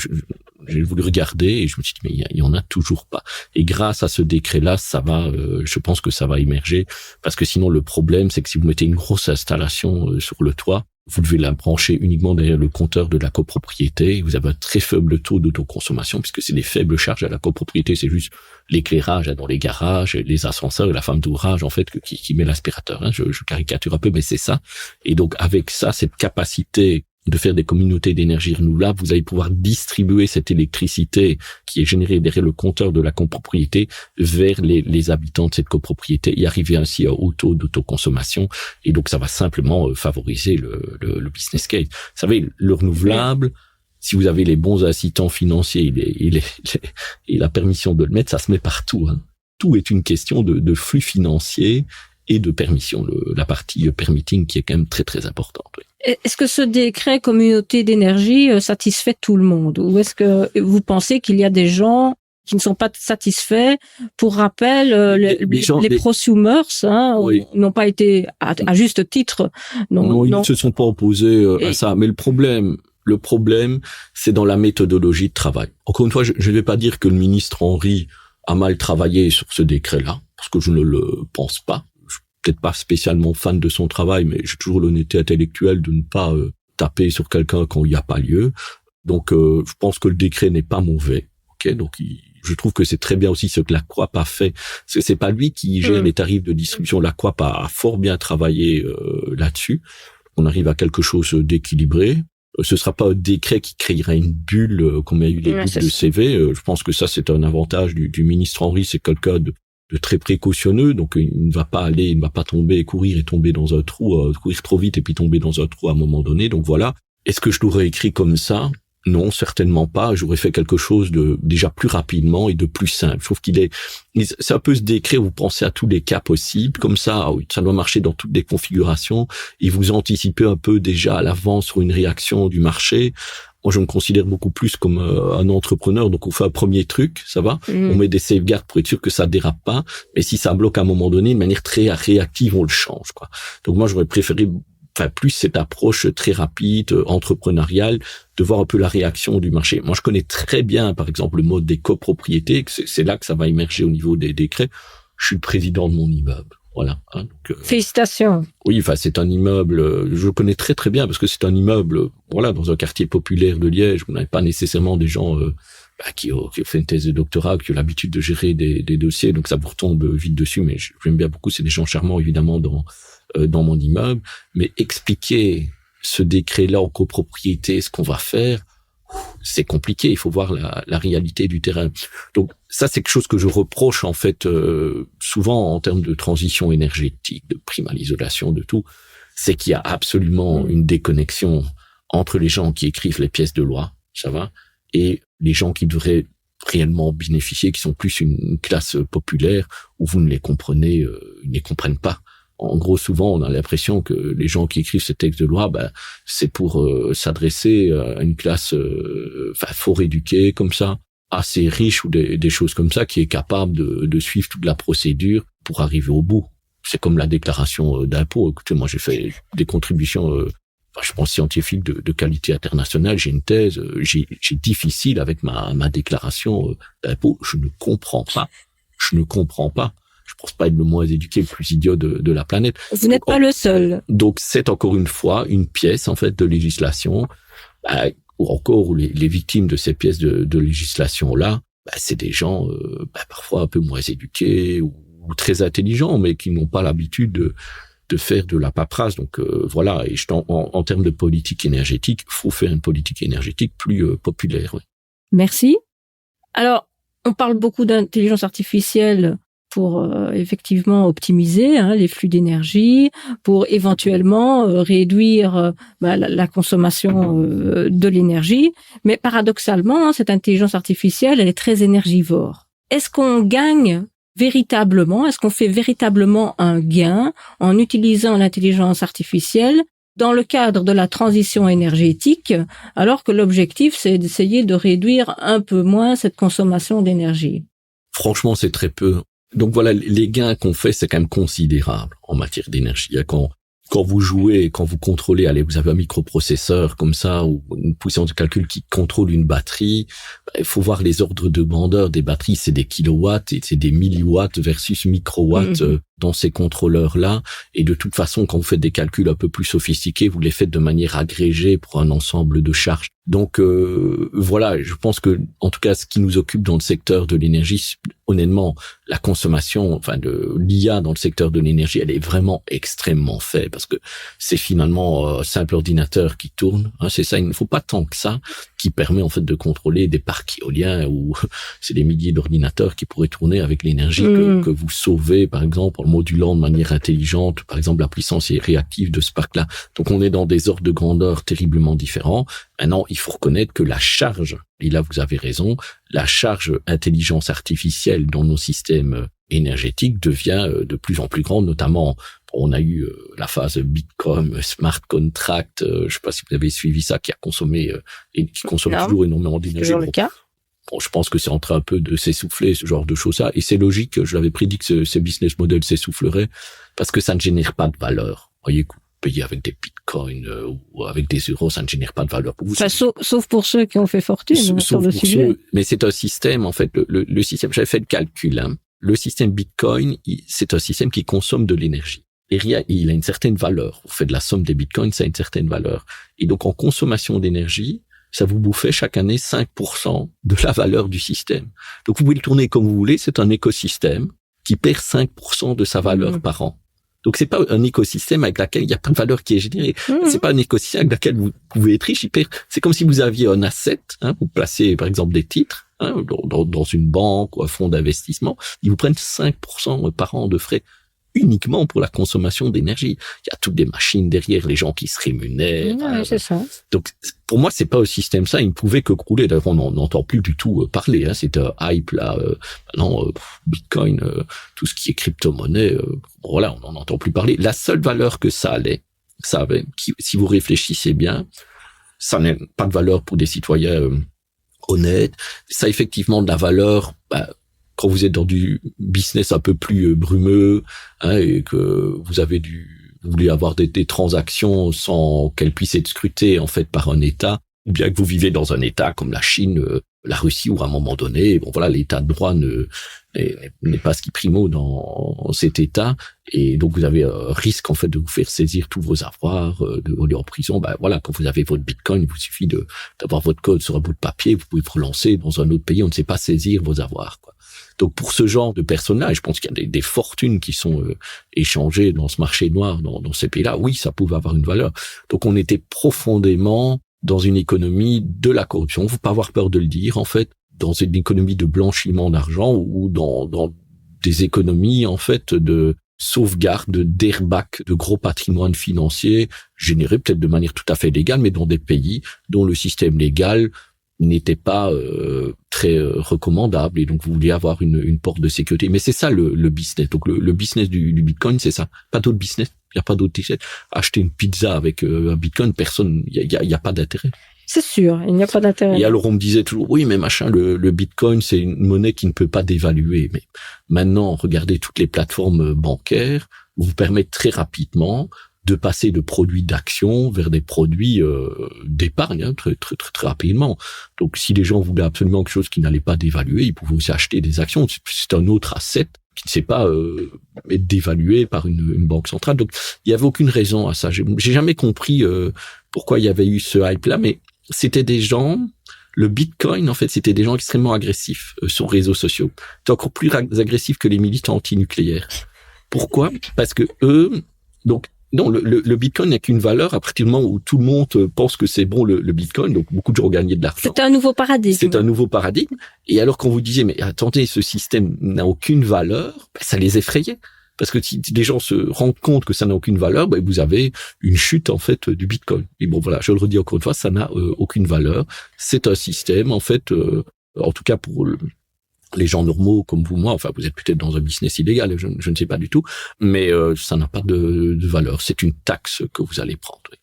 j'ai voulu regarder et je me suis dit, mais il y en a toujours pas. Et grâce à ce décret-là, ça va, je pense que ça va émerger, parce que sinon le problème, c'est que si vous mettez une grosse installation sur le toit, vous devez la brancher uniquement derrière le compteur de la copropriété. Vous avez un très faible taux d'autoconsommation, puisque c'est des faibles charges à la copropriété. C'est juste l'éclairage dans les garages, les ascenseurs, et la femme d'ouvrage, en fait, qui met l'aspirateur. Je caricature un peu, mais c'est ça. Et donc, avec ça, cette capacité de faire des communautés d'énergie renouvelable, vous allez pouvoir distribuer cette électricité qui est générée derrière le compteur de la copropriété vers les habitants de cette copropriété et arriver ainsi à haut taux d'autoconsommation. Et donc, ça va simplement favoriser le business case. Vous savez, le renouvelable, si vous avez les bons incitants financiers et la permission de le mettre, ça se met partout. Tout est une question de flux financier et de permission, la partie permitting qui est quand même très très importante. Oui. Est-ce que ce décret communauté d'énergie satisfait tout le monde, ou est-ce que vous pensez qu'il y a des gens qui ne sont pas satisfaits? Pour rappel, les prosumers oui, n'ont pas été à juste titre. Non, ils ne se sont pas opposés à ça. Mais le problème, c'est dans la méthodologie de travail. Encore une fois, je ne vais pas dire que le ministre Henry a mal travaillé sur ce décret-là, parce que je ne le pense pas. Peut-être pas spécialement fan de son travail, mais j'ai toujours l'honnêteté intellectuelle de ne pas taper sur quelqu'un quand il n'y a pas lieu. Donc, je pense que le décret n'est pas mauvais. Ok, donc je trouve que c'est très bien aussi ce que la COAP a fait. Parce que c'est pas lui qui gère les tarifs de distribution. La COAP a fort bien travaillé là-dessus. On arrive à quelque chose d'équilibré. Ce sera pas un décret qui créera une bulle comme il y a eu les bulles de CV. Je pense que ça, c'est un avantage du ministre Henry. C'est quelqu'un de très précautionneux, donc il ne va pas tomber, courir et tomber dans un trou, courir trop vite et puis tomber dans un trou à un moment donné. Donc voilà. Est-ce que je l'aurais écrit comme ça? Non, certainement pas. J'aurais fait quelque chose de déjà plus rapidement et de plus simple. Je trouve c'est un peu ce décret où vous pensez à tous les cas possibles. Comme ça, oui, ça doit marcher dans toutes les configurations et vous anticipez un peu déjà à l'avance sur une réaction du marché. Moi, je me considère beaucoup plus comme un entrepreneur. Donc, on fait un premier truc, ça va. On met des safeguards pour être sûr que ça dérape pas. Mais si ça bloque à un moment donné, de manière très réactive, on le change, quoi. Donc, moi, j'aurais préféré, plus cette approche très rapide, entrepreneuriale, de voir un peu la réaction du marché. Moi, je connais très bien, par exemple, le mode des copropriétés. C'est là que ça va émerger au niveau des décrets. Je suis le président de mon immeuble. Voilà. Donc, félicitations. Oui, c'est un immeuble, je le connais très très bien parce que c'est un immeuble, dans un quartier populaire de Liège. Vous n'avez pas nécessairement des gens qui ont fait une thèse de doctorat, qui ont l'habitude de gérer des dossiers, donc ça vous retombe vite dessus. Mais j'aime bien beaucoup, c'est des gens charmants évidemment dans mon immeuble. Mais expliquer ce décret-là en copropriété, ce qu'on va faire, c'est compliqué. Il faut voir la réalité du terrain. Donc ça, c'est quelque chose que je reproche en fait souvent en termes de transition énergétique, de prime à l'isolation, de tout. C'est qu'il y a absolument une déconnexion entre les gens qui écrivent les pièces de loi, ça va, et les gens qui devraient réellement bénéficier, qui sont plus une classe populaire où vous ne les comprenez, ils ne les comprennent pas. En gros, souvent, on a l'impression que les gens qui écrivent ces textes de loi, c'est pour s'adresser à une classe fort éduquée, comme ça, assez riche ou des choses comme ça, qui est capable de suivre toute la procédure pour arriver au bout. C'est comme la déclaration d'impôt. Écoutez, moi, j'ai fait des contributions, je pense, scientifiques de qualité internationale. J'ai une thèse, j'ai difficile avec ma déclaration d'impôt. Je ne comprends pas. Je pense pas être le moins éduqué, le plus idiot de la planète. Vous n'êtes pas le seul. Donc, c'est encore une fois une pièce, en fait, de législation, où les victimes de ces pièces de législation-là, c'est des gens, parfois un peu moins éduqués ou très intelligents, mais qui n'ont pas l'habitude de faire de la paperasse. Donc, voilà. Et en termes de politique énergétique, faut faire une politique énergétique plus populaire. Oui. Merci. Alors, on parle beaucoup d'intelligence artificielle pour effectivement optimiser les flux d'énergie, pour éventuellement réduire la consommation de l'énergie. Mais paradoxalement, cette intelligence artificielle, elle est très énergivore. Est-ce qu'on gagne véritablement, est-ce qu'on fait véritablement un gain en utilisant l'intelligence artificielle dans le cadre de la transition énergétique, alors que l'objectif, c'est d'essayer de réduire un peu moins cette consommation d'énergie? Franchement, c'est très peu. Donc voilà, les gains qu'on fait, c'est quand même considérable en matière d'énergie. Quand quand vous jouez, quand vous contrôlez, allez, vous avez un microprocesseur comme ça ou une puissance de calcul qui contrôle une batterie, il faut voir les ordres de grandeur des batteries, c'est des kilowatts et c'est des milliwatts versus microwatts dans ces contrôleurs-là. Et de toute façon, quand vous faites des calculs un peu plus sophistiqués, vous les faites de manière agrégée pour un ensemble de charges. Donc voilà, je pense que en tout cas, ce qui nous occupe dans le secteur de l'énergie, honnêtement, la consommation, enfin de l'IA dans le secteur de l'énergie, elle est vraiment extrêmement faible parce que c'est finalement un simple ordinateur qui tourne. Hein, c'est ça, il ne faut pas tant que ça qui permet en fait de contrôler des parcs éoliens où c'est des milliers d'ordinateurs qui pourraient tourner avec l'énergie que vous sauvez, par exemple, en modulant de manière intelligente, par exemple, la puissance réactive de ce parc-là. Donc, on est dans des ordres de grandeur terriblement différents. Maintenant, il faut reconnaître que la charge, et là vous avez raison, la charge intelligence artificielle dans nos systèmes énergétiques devient de plus en plus grande, notamment on a eu la phase Bitcoin, smart contract, je sais pas si vous avez suivi ça, qui a consommé et qui consomme toujours énormément d'énergie. C'est toujours le cas. Bon, je pense que c'est en train un peu de s'essouffler, ce genre de choses-là. Et c'est logique, je l'avais prédit que ces business models s'essouffleraient parce que ça ne génère pas de valeur. Vous voyez, payer avec des bitcoins ou avec des euros, ça ne génère pas de valeur pour vous. Enfin, sauf pour ceux qui ont fait fortune sur le sujet. Mais c'est un système, en fait, le système, j'avais fait le calcul, hein. Le système Bitcoin, c'est un système qui consomme de l'énergie. Et il a une certaine valeur. Vous faites la somme des bitcoins, ça a une certaine valeur. Et donc, en consommation d'énergie, ça vous bouffait chaque année 5% de la valeur du système. Donc, vous pouvez le tourner comme vous voulez. C'est un écosystème qui perd 5% de sa valeur par an. Donc, c'est pas un écosystème avec lequel il y a pas de valeur qui est générée. C'est pas un écosystème avec lequel vous pouvez être riche. C'est comme si vous aviez un asset, hein, vous placez, par exemple, des titres, hein, dans une banque ou un fonds d'investissement. Ils vous prennent 5% par an de frais uniquement pour la consommation d'énergie. Il y a toutes des machines derrière, les gens qui se rémunèrent. Ouais, c'est ça. Donc, pour moi, c'est pas un système ça, il ne pouvait que crouler. D'ailleurs, on n'entend plus du tout parler, hein. C'est un hype, là. Maintenant, Bitcoin, tout ce qui est crypto-monnaie, voilà, on n'en entend plus parler. La seule valeur que ça avait, si vous réfléchissez bien, ça n'a pas de valeur pour des citoyens honnêtes. Ça a effectivement de la valeur, quand vous êtes dans du business un peu plus brumeux, hein, et que vous voulez avoir des transactions sans qu'elles puissent être scrutées en fait par un État, ou bien que vous vivez dans un État comme la Chine, la Russie, où à un moment donné, bon voilà, l'État de droit n'est pas ce qui primo dans cet État, et donc vous avez un risque en fait de vous faire saisir tous vos avoirs, de aller en prison. Voilà, quand vous avez votre Bitcoin, il vous suffit d'avoir votre code sur un bout de papier, vous pouvez relancer dans un autre pays, on ne sait pas saisir vos avoirs, quoi. Donc pour ce genre de personnes-là, je pense qu'il y a des fortunes qui sont échangées dans ce marché noir, dans ces pays-là. Oui, ça pouvait avoir une valeur. Donc on était profondément dans une économie de la corruption. Il faut pas avoir peur de le dire, en fait, dans une économie de blanchiment d'argent ou dans des économies en fait de sauvegarde, d'airbag, de gros patrimoine financier générés peut-être de manière tout à fait légale, mais dans des pays dont le système légal n'était pas très recommandable, et donc vous vouliez avoir une porte de sécurité. Mais c'est ça le business. Donc le business du Bitcoin, c'est ça. Pas d'autre business. Il y a pas d'autre business. Acheter une pizza avec un Bitcoin, personne, il y a pas d'intérêt. C'est sûr, il n'y a pas d'intérêt. Et alors on me disait toujours, oui, mais machin, le Bitcoin, c'est une monnaie qui ne peut pas dévaluer. Mais maintenant, regardez, toutes les plateformes bancaires vous permettent très rapidement de passer de produits d'action vers des produits d'épargne, hein, très, très, très, très rapidement. Donc, si les gens voulaient absolument quelque chose qui n'allait pas dévaluer, ils pouvaient aussi acheter des actions. C'est un autre asset qui ne sait pas être dévalué par une banque centrale. Donc, il y avait aucune raison à ça. J'ai jamais compris pourquoi il y avait eu ce hype-là, mais c'était des gens. Le Bitcoin, en fait, c'était des gens extrêmement agressifs sur les réseaux sociaux. C'était encore plus agressifs que les militants antinucléaires. Pourquoi ? Parce que eux, donc, non, le Bitcoin n'a qu'une valeur à partir du moment où tout le monde pense que c'est bon le Bitcoin, donc beaucoup de gens ont gagné de l'argent. C'est un nouveau paradigme. C'est un nouveau paradigme. Et alors quand vous disiez, mais attendez, ce système n'a aucune valeur, ça les effrayait. Parce que si les gens se rendent compte que ça n'a aucune valeur, vous avez une chute en fait du Bitcoin. Et bon voilà, je le redis encore une fois, ça n'a aucune valeur. C'est un système en fait, en tout cas pour les gens normaux comme vous, moi, enfin vous êtes peut-être dans un business illégal, je ne sais pas du tout, mais ça n'a pas de valeur. C'est une taxe que vous allez prendre. Oui.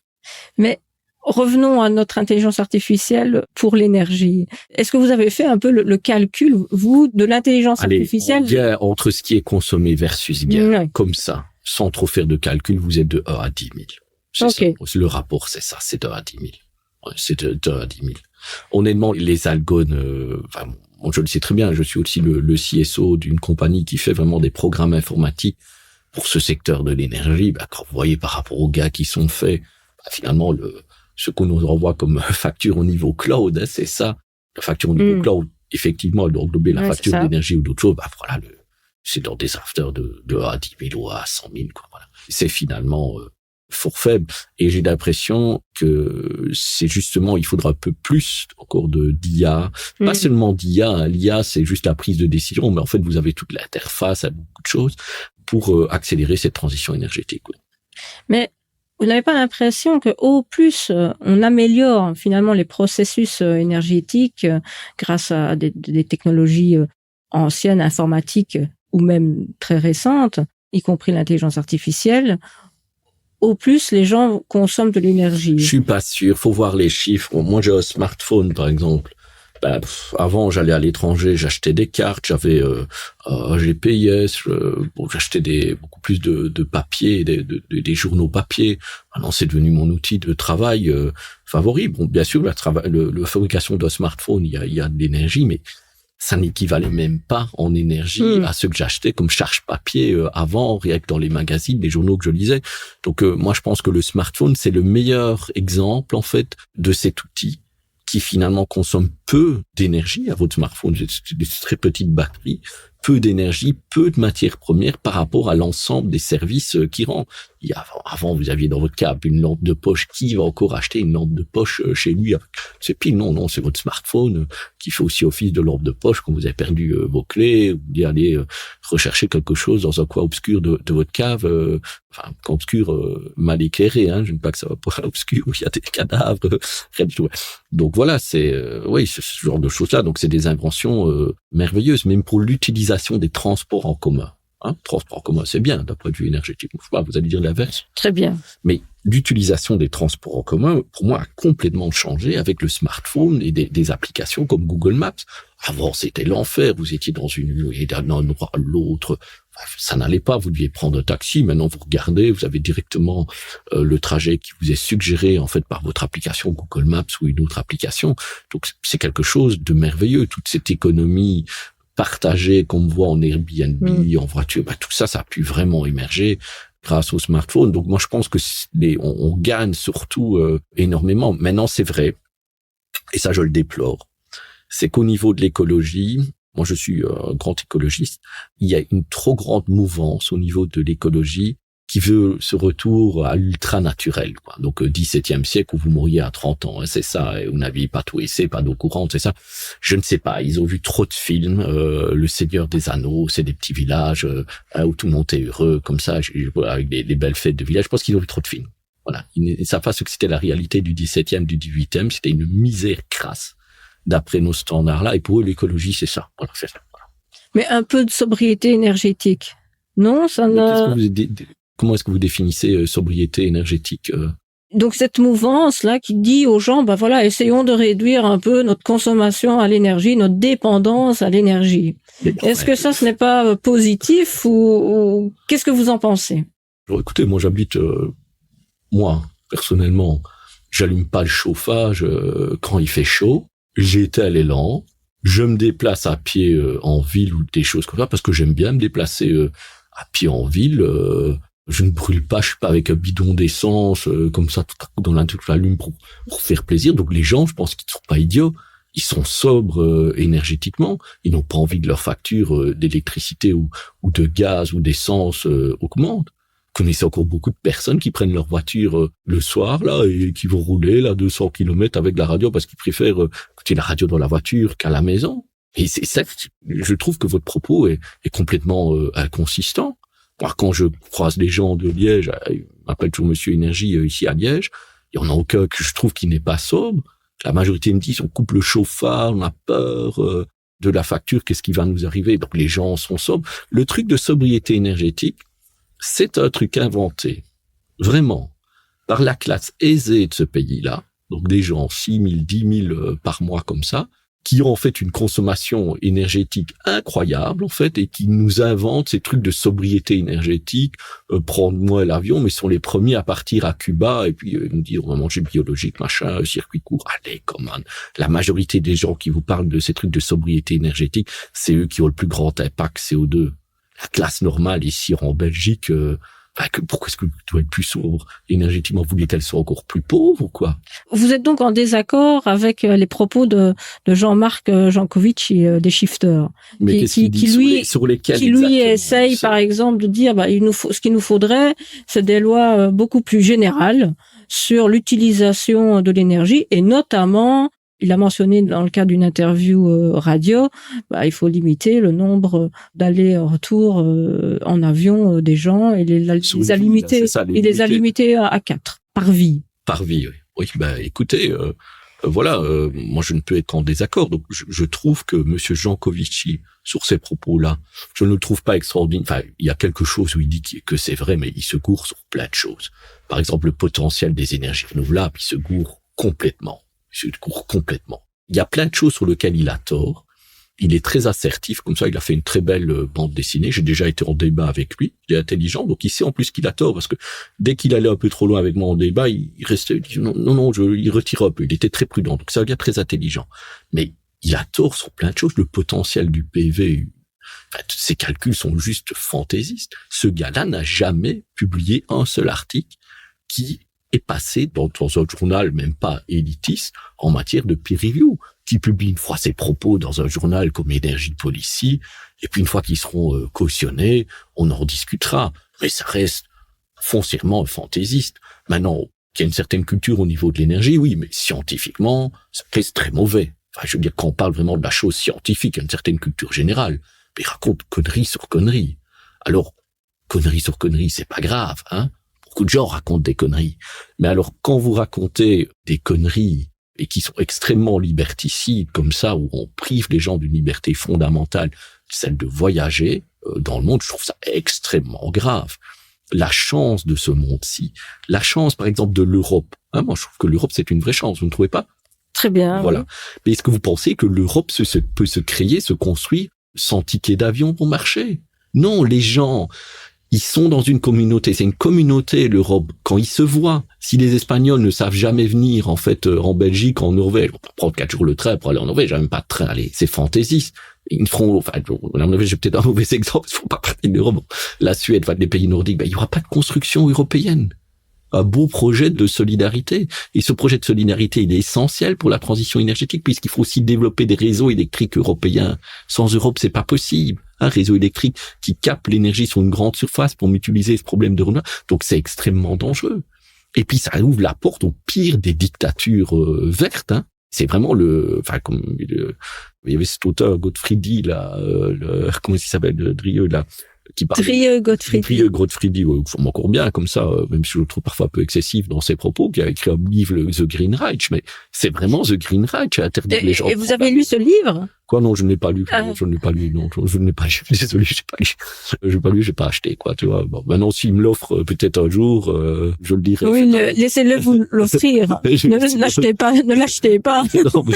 Mais revenons à notre intelligence artificielle pour l'énergie. Est-ce que vous avez fait un peu le calcul, vous, de l'intelligence artificielle ? Bien entre ce qui est consommé versus gain, comme ça. sans trop faire de calcul, vous êtes de 1 à 10 000. C'est Okay. ça. Le rapport, c'est ça, c'est de 1 à 10 000. Ouais, c'est de 1 à 10 000. Honnêtement, les algones, moi, je le sais très bien, je suis aussi le CSO d'une compagnie qui fait vraiment des programmes informatiques pour ce secteur de l'énergie. Quand vous voyez par rapport aux gars qui sont faits, finalement, ce qu'on nous envoie comme facture au niveau cloud, c'est ça. La facture au niveau cloud, effectivement, elle doit englober la facture d'énergie ou d'autres choses. Voilà, c'est dans des afters de 1 à 10 000 ou à 100 000, quoi. Voilà. C'est finalement fort faible. Et j'ai l'impression que c'est justement, il faudra un peu plus encore d'IA. Pas seulement d'IA. Hein. L'IA, c'est juste la prise de décision, mais en fait, vous avez toute l'interface à beaucoup de choses pour accélérer cette transition énergétique. Oui. Mais vous n'avez pas l'impression que au plus on améliore finalement les processus énergétiques grâce à des technologies anciennes, informatiques ou même très récentes, y compris l'intelligence artificielle, au plus les gens consomment de l'énergie. Je suis pas sûr. Faut voir les chiffres. Moi, j'ai un smartphone, par exemple. Avant, j'allais à l'étranger, j'achetais des cartes, j'avais un GPS, j'achetais beaucoup plus de papier, des journaux papier. Maintenant, c'est devenu mon outil de travail favori. Bon, bien sûr, la fabrication d'un smartphone, il y a de l'énergie, mais ça n'équivalait même pas en énergie à ce que j'achetais comme charge-papier avant, rien que dans les magazines, les journaux que je lisais. Donc, moi, je pense que le smartphone, c'est le meilleur exemple, en fait, de cet outil qui finalement consomme peu d'énergie à votre smartphone, des très petites batteries, peu d'énergie, peu de matières premières par rapport à l'ensemble des services qu'il rend. Avant, vous aviez dans votre câble une lampe de poche. Qui va encore acheter une lampe de poche chez lui avec ses piles? Non, c'est votre smartphone qui fait aussi office de lampe de poche quand vous avez perdu vos clés, ou d'y aller rechercher quelque chose dans un coin obscur de votre cave, coin obscur mal éclairé, hein, je ne dis pas que ça va pas obscur où il y a des cadavres, rien du tout. Donc voilà, c'est ce genre de choses-là. Donc c'est des inventions merveilleuses, même pour l'utilisation des transports en commun. Transport en commun, c'est bien d'un point de vue énergétique. Vous allez dire l'inverse. Très bien. Mais l'utilisation des transports en commun, pour moi, a complètement changé avec le smartphone et des applications comme Google Maps. Avant, c'était l'enfer. Vous étiez dans une rue et d'un endroit à l'autre. Ça n'allait pas. Vous deviez prendre un taxi. Maintenant, vous regardez, vous avez directement le trajet qui vous est suggéré en fait par votre application Google Maps ou une autre application. Donc, c'est quelque chose de merveilleux. Toute cette économie partagée qu'on voit en Airbnb, en voiture, tout ça a pu vraiment émerger grâce au smartphone. Donc moi je pense que on gagne surtout énormément. Maintenant c'est vrai, et ça je le déplore, c'est qu'au niveau de l'écologie, moi je suis un grand écologiste, il y a une trop grande mouvance au niveau de l'écologie qui veut ce retour à l'ultra naturel, quoi. Donc 17e siècle où vous mouriez à 30 ans, hein, c'est ça, et vous n'aviez pas tout essayé, pas d'eau courante, c'est ça. Je ne sais pas, ils ont vu trop de films, Le Seigneur des Anneaux, c'est des petits villages où tout le monde est heureux, comme ça, avec des belles fêtes de village. Je pense qu'ils ont vu trop de films. Voilà, ils ne savent pas ce que c'était la réalité du 17e, du 18e, c'était une misère crasse d'après nos standards-là, et pour eux l'écologie c'est ça. Voilà, c'est ça. Voilà. Mais un peu de sobriété énergétique, non, ça ne... Comment est-ce que vous définissez sobriété énergétique Donc cette mouvance-là qui dit aux gens, essayons de réduire un peu notre consommation à l'énergie, notre dépendance à l'énergie. Est-ce que ça, ce n'est pas positif ou qu'est-ce que vous en pensez? Alors, écoutez, moi j'habite, moi personnellement, j'allume pas le chauffage quand il fait chaud. J'éteins les lampes. Je me déplace à pied en ville ou des choses comme ça parce que j'aime bien me déplacer à pied en ville. Je ne brûle pas, je suis pas avec un bidon d'essence comme ça tout à coup dans l'allume pour faire plaisir. Donc les gens, je pense qu'ils ne sont pas idiots, ils sont sobres énergétiquement, ils n'ont pas envie que leur facture d'électricité ou de gaz ou d'essence augmente. Vous connaissez encore beaucoup de personnes qui prennent leur voiture le soir là et qui vont rouler là 200 km avec la radio parce qu'ils préfèrent écouter la radio dans la voiture qu'à la maison. Et c'est ça, je trouve que votre propos est complètement inconsistant. Quand je croise des gens de Liège, ils m'appellent toujours Monsieur Énergie ici à Liège, il y en a aucun que je trouve qui n'est pas sobre. La majorité me disent on coupe le chauffard, on a peur de la facture, qu'est-ce qui va nous arriver? Donc les gens sont sobres. Le truc de sobriété énergétique, c'est un truc inventé, vraiment, par la classe aisée de ce pays-là, donc des gens 6 000, 10 000 par mois comme ça, qui ont en fait une consommation énergétique incroyable en fait et qui nous inventent ces trucs de sobriété énergétique, prendre moins l'avion, mais sont les premiers à partir à Cuba et puis nous dire on va manger biologique, machin, circuit court. Allez, come on. La majorité des gens qui vous parlent de ces trucs de sobriété énergétique, c'est eux qui ont le plus grand impact CO2. La classe normale ici en Belgique, pourquoi est-ce que tu dois être plus sobre énergétiquement? Vous voulez qu'elle soit encore plus pauvre ou quoi? Vous êtes donc en désaccord avec les propos de Jean-Marc Jancovici des shifters, Mais qu'est-ce qu'il dit sur lesquels qui lui essaye par exemple de dire ce qu'il nous faudrait, c'est des lois beaucoup plus générales sur l'utilisation de l'énergie et notamment il a mentionné dans le cadre d'une interview radio, il faut limiter le nombre d'allers-retours en avion des gens et les a limités à 4 par vie. Par vie, oui. Écoutez, moi je ne peux être qu'en désaccord. Donc je trouve que monsieur Jancovici, sur ces propos-là, je ne le trouve pas extraordinaire. Enfin, il y a quelque chose où il dit que c'est vrai, mais il se gourre sur plein de choses. Par exemple, le potentiel des énergies renouvelables, il se gourre complètement. Il y a plein de choses sur lesquelles il a tort. Il est très assertif, comme ça il a fait une très belle bande dessinée. J'ai déjà été en débat avec lui, il est intelligent, donc il sait en plus qu'il a tort, parce que dès qu'il allait un peu trop loin avec moi en débat, il restait, il disait il retire un peu, il était très prudent, donc c'est un gars très intelligent. Mais il a tort sur plein de choses, le potentiel du PV, ses calculs sont juste fantaisistes. Ce gars-là n'a jamais publié un seul article qui est passé dans un journal même pas élitiste en matière de peer review, qui publie une fois ses propos dans un journal comme Energy Policy, et puis une fois qu'ils seront cautionnés, on en discutera. Mais ça reste foncièrement fantaisiste. Maintenant, qu'il y a une certaine culture au niveau de l'énergie, oui, mais scientifiquement, ça reste très mauvais. Enfin, je veux dire, quand on parle vraiment de la chose scientifique, il y a une certaine culture générale. Mais il raconte conneries sur conneries. Alors, conneries sur conneries, c'est pas grave, hein. Beaucoup de gens racontent des conneries. Mais alors, quand vous racontez des conneries et qui sont extrêmement liberticides, comme ça, où on prive les gens d'une liberté fondamentale, celle de voyager dans le monde, je trouve ça extrêmement grave. La chance de ce monde-ci, la chance, par exemple, de l'Europe. Hein, moi, je trouve que l'Europe, c'est une vraie chance, vous ne trouvez pas? Très bien. Voilà. Oui. Mais est-ce que vous pensez que l'Europe peut se créer, se construire sans ticket d'avion pour marcher? Non, les gens... Ils sont dans une communauté, c'est une communauté l'Europe. Quand ils se voient, si les Espagnols ne savent jamais venir en fait en Belgique, en Norvège, on peut prendre 4 jours le train pour aller en Norvège, j'ai même pas de train, allez, c'est fantaisiste. Ils feront, en Norvège, j'ai peut-être un mauvais exemple, ils font pas partie de l'Europe. La Suède, des pays nordiques, il y aura pas de construction européenne. Un beau projet de solidarité. Et ce projet de solidarité, il est essentiel pour la transition énergétique, puisqu'il faut aussi développer des réseaux électriques européens. Sans Europe, c'est pas possible. Un réseau électrique qui capte l'énergie sur une grande surface pour mutualiser ce problème de renouvelable. Donc c'est extrêmement dangereux. Et puis ça ouvre la porte au pire des dictatures vertes. Hein. C'est vraiment il y avait cet auteur Gottfriedi là, comment il s'appelle, Drieux là, qui parle. Drieux Gottfriedi, encore bien comme ça, même si je le trouve parfois un peu excessif dans ses propos, qui a écrit un livre, The Green Reich, mais c'est vraiment The Green Reich à interdire les gens. Et vous avez lu ce livre? Quoi, non, je ne l'ai pas lu. Non, je ne l'ai pas lu. Non, je ne l'ai pas lu. Désolé, j'ai pas acheté, quoi, tu vois. Bon, maintenant, s'il me l'offre peut-être un jour, je le dirai. Oui, laissez-le vous l'offrir. Ne l'achetez pas. Non, mais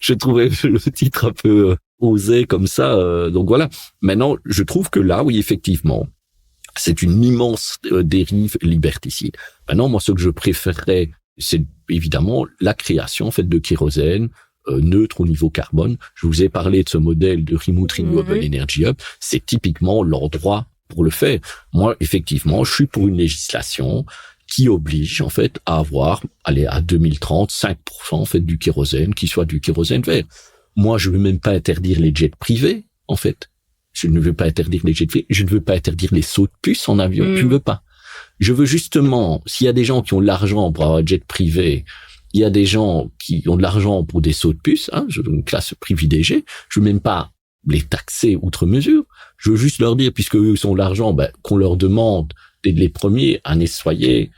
je trouvais le titre un peu osé comme ça. Donc voilà. Maintenant, je trouve que là, oui, effectivement, c'est une immense dérive liberticide. Maintenant, moi, ce que je préférerais, c'est évidemment la création, en fait, de kérosène, neutre au niveau carbone. Je vous ai parlé de ce modèle de Remote Renewable Energy Hub. C'est typiquement l'endroit pour le faire. Moi, effectivement, je suis pour une législation qui oblige, en fait, à avoir, à 2030, 5%, en fait, du kérosène qui soit du kérosène vert. Moi, je veux même pas interdire les jets privés, en fait. Je ne veux pas interdire les jets privés. Je ne veux pas interdire les sauts de puce en avion. Je ne veux pas. Je veux justement, s'il y a des gens qui ont de l'argent pour avoir un jet privé, il y a des gens qui ont de l'argent pour des sauts de puce, hein, une classe privilégiée. Je veux même pas les taxer outre mesure. Je veux juste leur dire, puisque eux ont de l'argent, qu'on leur demande d'être les premiers à nettoyer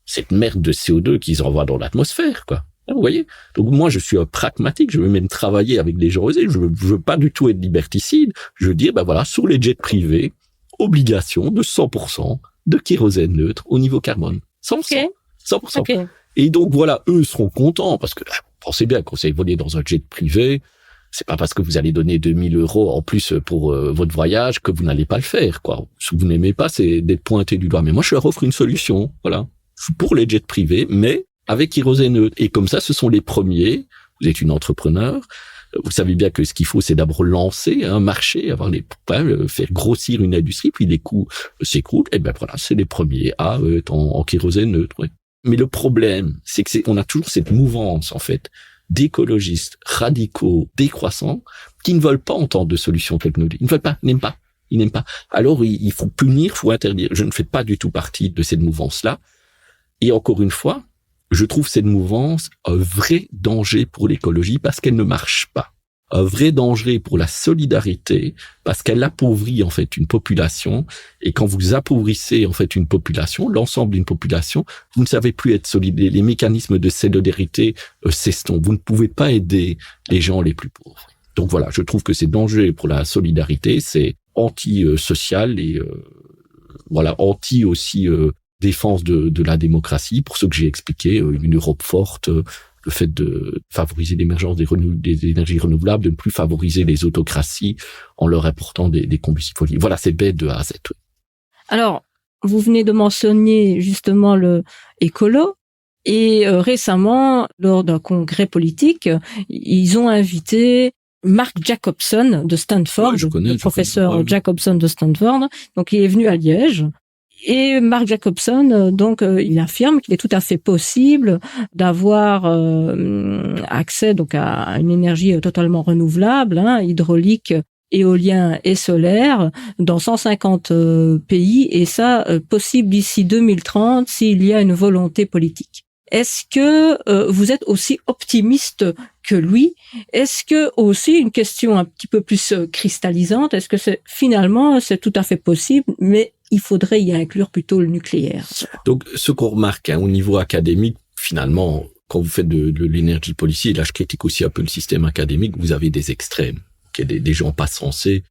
cette merde de CO2 qu'ils envoient dans l'atmosphère, quoi. Vous voyez? Donc moi, je suis un pragmatique. Je veux même travailler avec des gens osés. Je veux pas du tout être liberticide. Je veux dire, voilà, sur les jets privés, obligation de 100% de kérosène neutre au niveau carbone. 100%. Okay. 100%. Okay. Et donc voilà, eux seront contents parce que pensez bien qu'on s'est volé dans un jet privé, C'est pas parce que vous allez donner 2000 € en plus pour votre voyage que vous n'allez pas le faire, quoi. Ce que vous n'aimez pas, c'est d'être pointé du doigt. Mais moi, je leur offre une solution. Voilà. Je suis pour les jets privés, mais avec kérosène neutre. Et comme ça, ce sont les premiers. Vous êtes une entrepreneur. Vous savez bien que ce qu'il faut, c'est d'abord lancer un marché, avoir faire grossir une industrie, puis les coûts s'écroulent. Et ben voilà, c'est les premiers à être en kérosène neutre. Ouais. Mais le problème, c'est que on a toujours cette mouvance, en fait, d'écologistes radicaux, décroissants, qui ne veulent pas entendre de solutions technologiques. Ils ne veulent pas, ils n'aiment pas. Alors, il faut punir, il faut interdire. Je ne fais pas du tout partie de cette mouvance-là. Et encore une fois, je trouve cette mouvance un vrai danger pour l'écologie parce qu'elle ne marche pas. Un vrai danger pour la solidarité parce qu'elle appauvrit en fait une population. Et quand vous appauvrissez en fait une population, l'ensemble d'une population, vous ne savez plus être solidaire. Les mécanismes de solidarité s'estompent. Vous ne pouvez pas aider les gens les plus pauvres. Donc voilà, je trouve que c'est dangereux pour la solidarité, c'est anti-social et voilà, anti aussi défense de la démocratie, pour ce que j'ai expliqué, une Europe forte, le fait de favoriser l'émergence des énergies renouvelables, de ne plus favoriser les autocraties en leur apportant des combustibles fossiles. Voilà, c'est bête de A à Z. Alors, vous venez de mentionner justement le écolo, et récemment, lors d'un congrès politique, ils ont invité Mark Jacobson de Stanford, le professeur Jacobson de Stanford, donc il est venu à Liège. Et Mark Jacobson, donc, il affirme qu'il est tout à fait possible d'avoir accès donc à une énergie totalement renouvelable, hydraulique, éolien et solaire, dans 150 pays, et ça possible d'ici 2030 s'il y a une volonté politique. Est-ce que vous êtes aussi optimiste que lui? Est-ce que aussi, une question un petit peu plus cristallisante, est-ce que finalement c'est tout à fait possible, mais il faudrait y inclure plutôt le nucléaire? Donc, ce qu'on remarque au niveau académique, finalement, quand vous faites de l'énergie policy, et là je critique aussi un peu le système académique, vous avez des extrêmes, des gens pas sensés,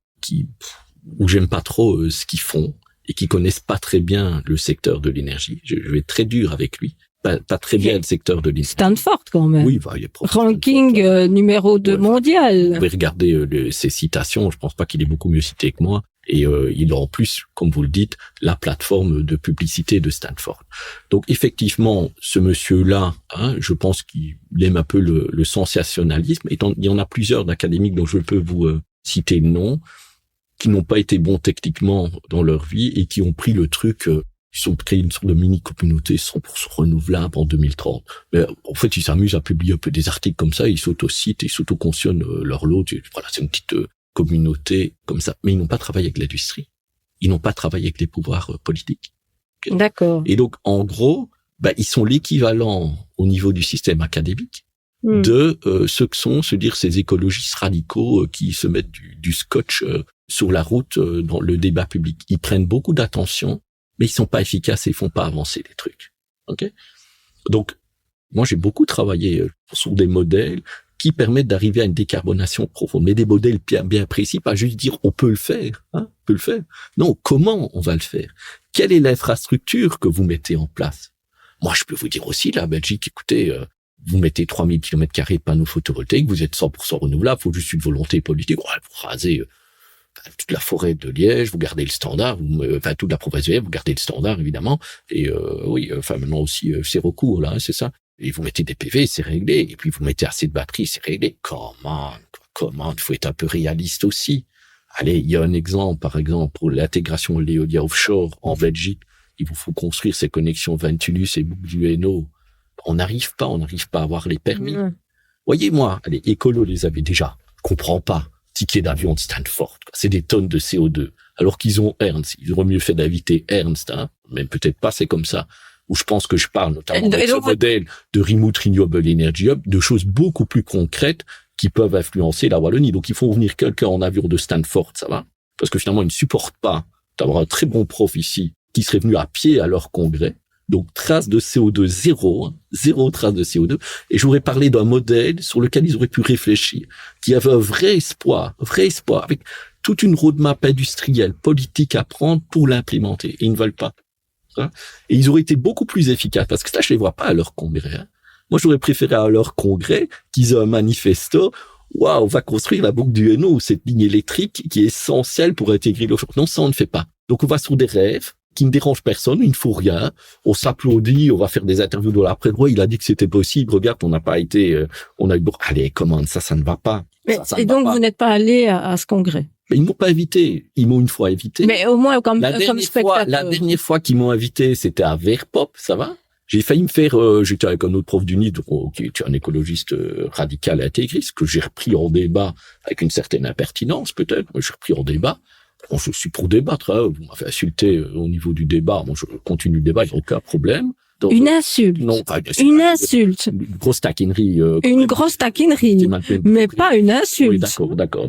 où j'aime pas trop ce qu'ils font, et qui connaissent pas très bien le secteur de l'énergie. Je vais être très dur avec lui. Pas très bien le secteur de l'énergie. Stanford, quand même. Oui, il y a ranking numéro 2 mondial. Vous pouvez regarder ses citations. Je pense pas qu'il est beaucoup mieux cité que moi. Et il a en plus, comme vous le dites, la plateforme de publicité de Stanford. Donc effectivement, ce monsieur-là, je pense qu'il aime un peu le sensationnalisme. Et il y en a plusieurs d'académiques dont je peux vous citer le nom, qui n'ont pas été bons techniquement dans leur vie et qui ont pris le truc. Ils ont créé une sorte de mini-communauté 100% renouvelable en 2030. Mais en fait, ils s'amusent à publier un peu des articles comme ça, ils s'auto-citent, ils s'auto-cautionnent leur lot. Voilà, c'est une petite communauté comme ça. Mais ils n'ont pas travaillé avec l'industrie. Ils n'ont pas travaillé avec les pouvoirs politiques. Okay. D'accord. Et donc, en gros, ils sont l'équivalent au niveau du système académique de ce que sont, ces écologistes radicaux qui se mettent du scotch sur la route dans le débat public. Ils prennent beaucoup d'attention, mais ils sont pas efficaces et ils font pas avancer les trucs. Ok? Donc, moi, j'ai beaucoup travaillé sur des modèles qui permettent d'arriver à une décarbonation profonde, mais des modèles bien précis, pas juste dire on peut le faire, on peut le faire. Non, comment on va le faire? Quelle est l'infrastructure que vous mettez en place? Moi, je peux vous dire aussi, la Belgique, écoutez, vous mettez 3000 km² de panneaux photovoltaïques, vous êtes 100% renouvelable, faut juste une volonté politique. Vous rasez toute la forêt de Liège, vous gardez le standard, toute la province de Liège, vous gardez le standard, évidemment, et maintenant aussi, c'est recours, là, c'est ça. Et vous mettez des PV, c'est réglé, et puis vous mettez assez de batteries, c'est réglé. Comment, il faut être un peu réaliste aussi. Allez, il y a un exemple, par exemple, pour l'intégration de l'éolien offshore en Belgique, il vous faut construire ces connexions Ventilus et boucles du Hainaut. On n'arrive pas à avoir les permis. Voyez-moi, allez, écolo les avait déjà, je comprends pas. Ticket d'avion de Stanford, c'est des tonnes de CO2. Alors qu'ils ont Ernst, ils auraient mieux fait d'inviter Ernst, mais peut-être pas, c'est comme ça. Où je pense que je parle notamment de ce modèle de Remote Renewable Energy Hub, de choses beaucoup plus concrètes qui peuvent influencer la Wallonie. Donc il faut venir quelqu'un en avion de Stanford, ça va? Parce que finalement, ils ne supportent pas d'avoir un très bon prof ici qui serait venu à pied à leur congrès. Donc, trace de CO2 zéro trace de CO2. Et je voudrais parler d'un modèle sur lequel ils auraient pu réfléchir, qui avait un vrai espoir, avec toute une roadmap industrielle, politique à prendre pour l'implémenter. Et ils ne veulent pas. Et ils auraient été beaucoup plus efficaces, parce que ça, je les vois pas à leur congrès. Moi, j'aurais préféré à leur congrès qu'ils aient un manifesto waouh, on va construire la boucle du Hainaut, cette ligne électrique qui est essentielle pour intégrer l'offshore. Non, ça, on ne fait pas. Donc, on va sur des rêves qui ne dérangent personne, il ne faut rien. On s'applaudit, on va faire des interviews dans l'après-droit. Il a dit que c'était possible. Regarde, on n'a pas été, on a eu bon, allez, comment ça ne va pas. Mais, et donc, vous n'êtes pas allé à ce congrès? Mais ils m'ont pas invité. Ils m'ont une fois invité. Mais au moins, comme spectateur. La dernière fois qu'ils m'ont invité, c'était à Verpop, ça va? J'ai failli me faire, j'étais avec un autre prof d'UNIT, qui est un écologiste radical et intégriste, que j'ai repris en débat avec une certaine impertinence, peut-être. Moi, j'ai repris en débat. Bon, je suis pour débattre, hein. Vous m'avez insulté au niveau du débat. Moi, je continue le débat, il n'y a aucun problème. Donc, une insulte. Non, une insulte. Une grosse taquinerie. Une grosse taquinerie. Mais pas une insulte. Oui, d'accord.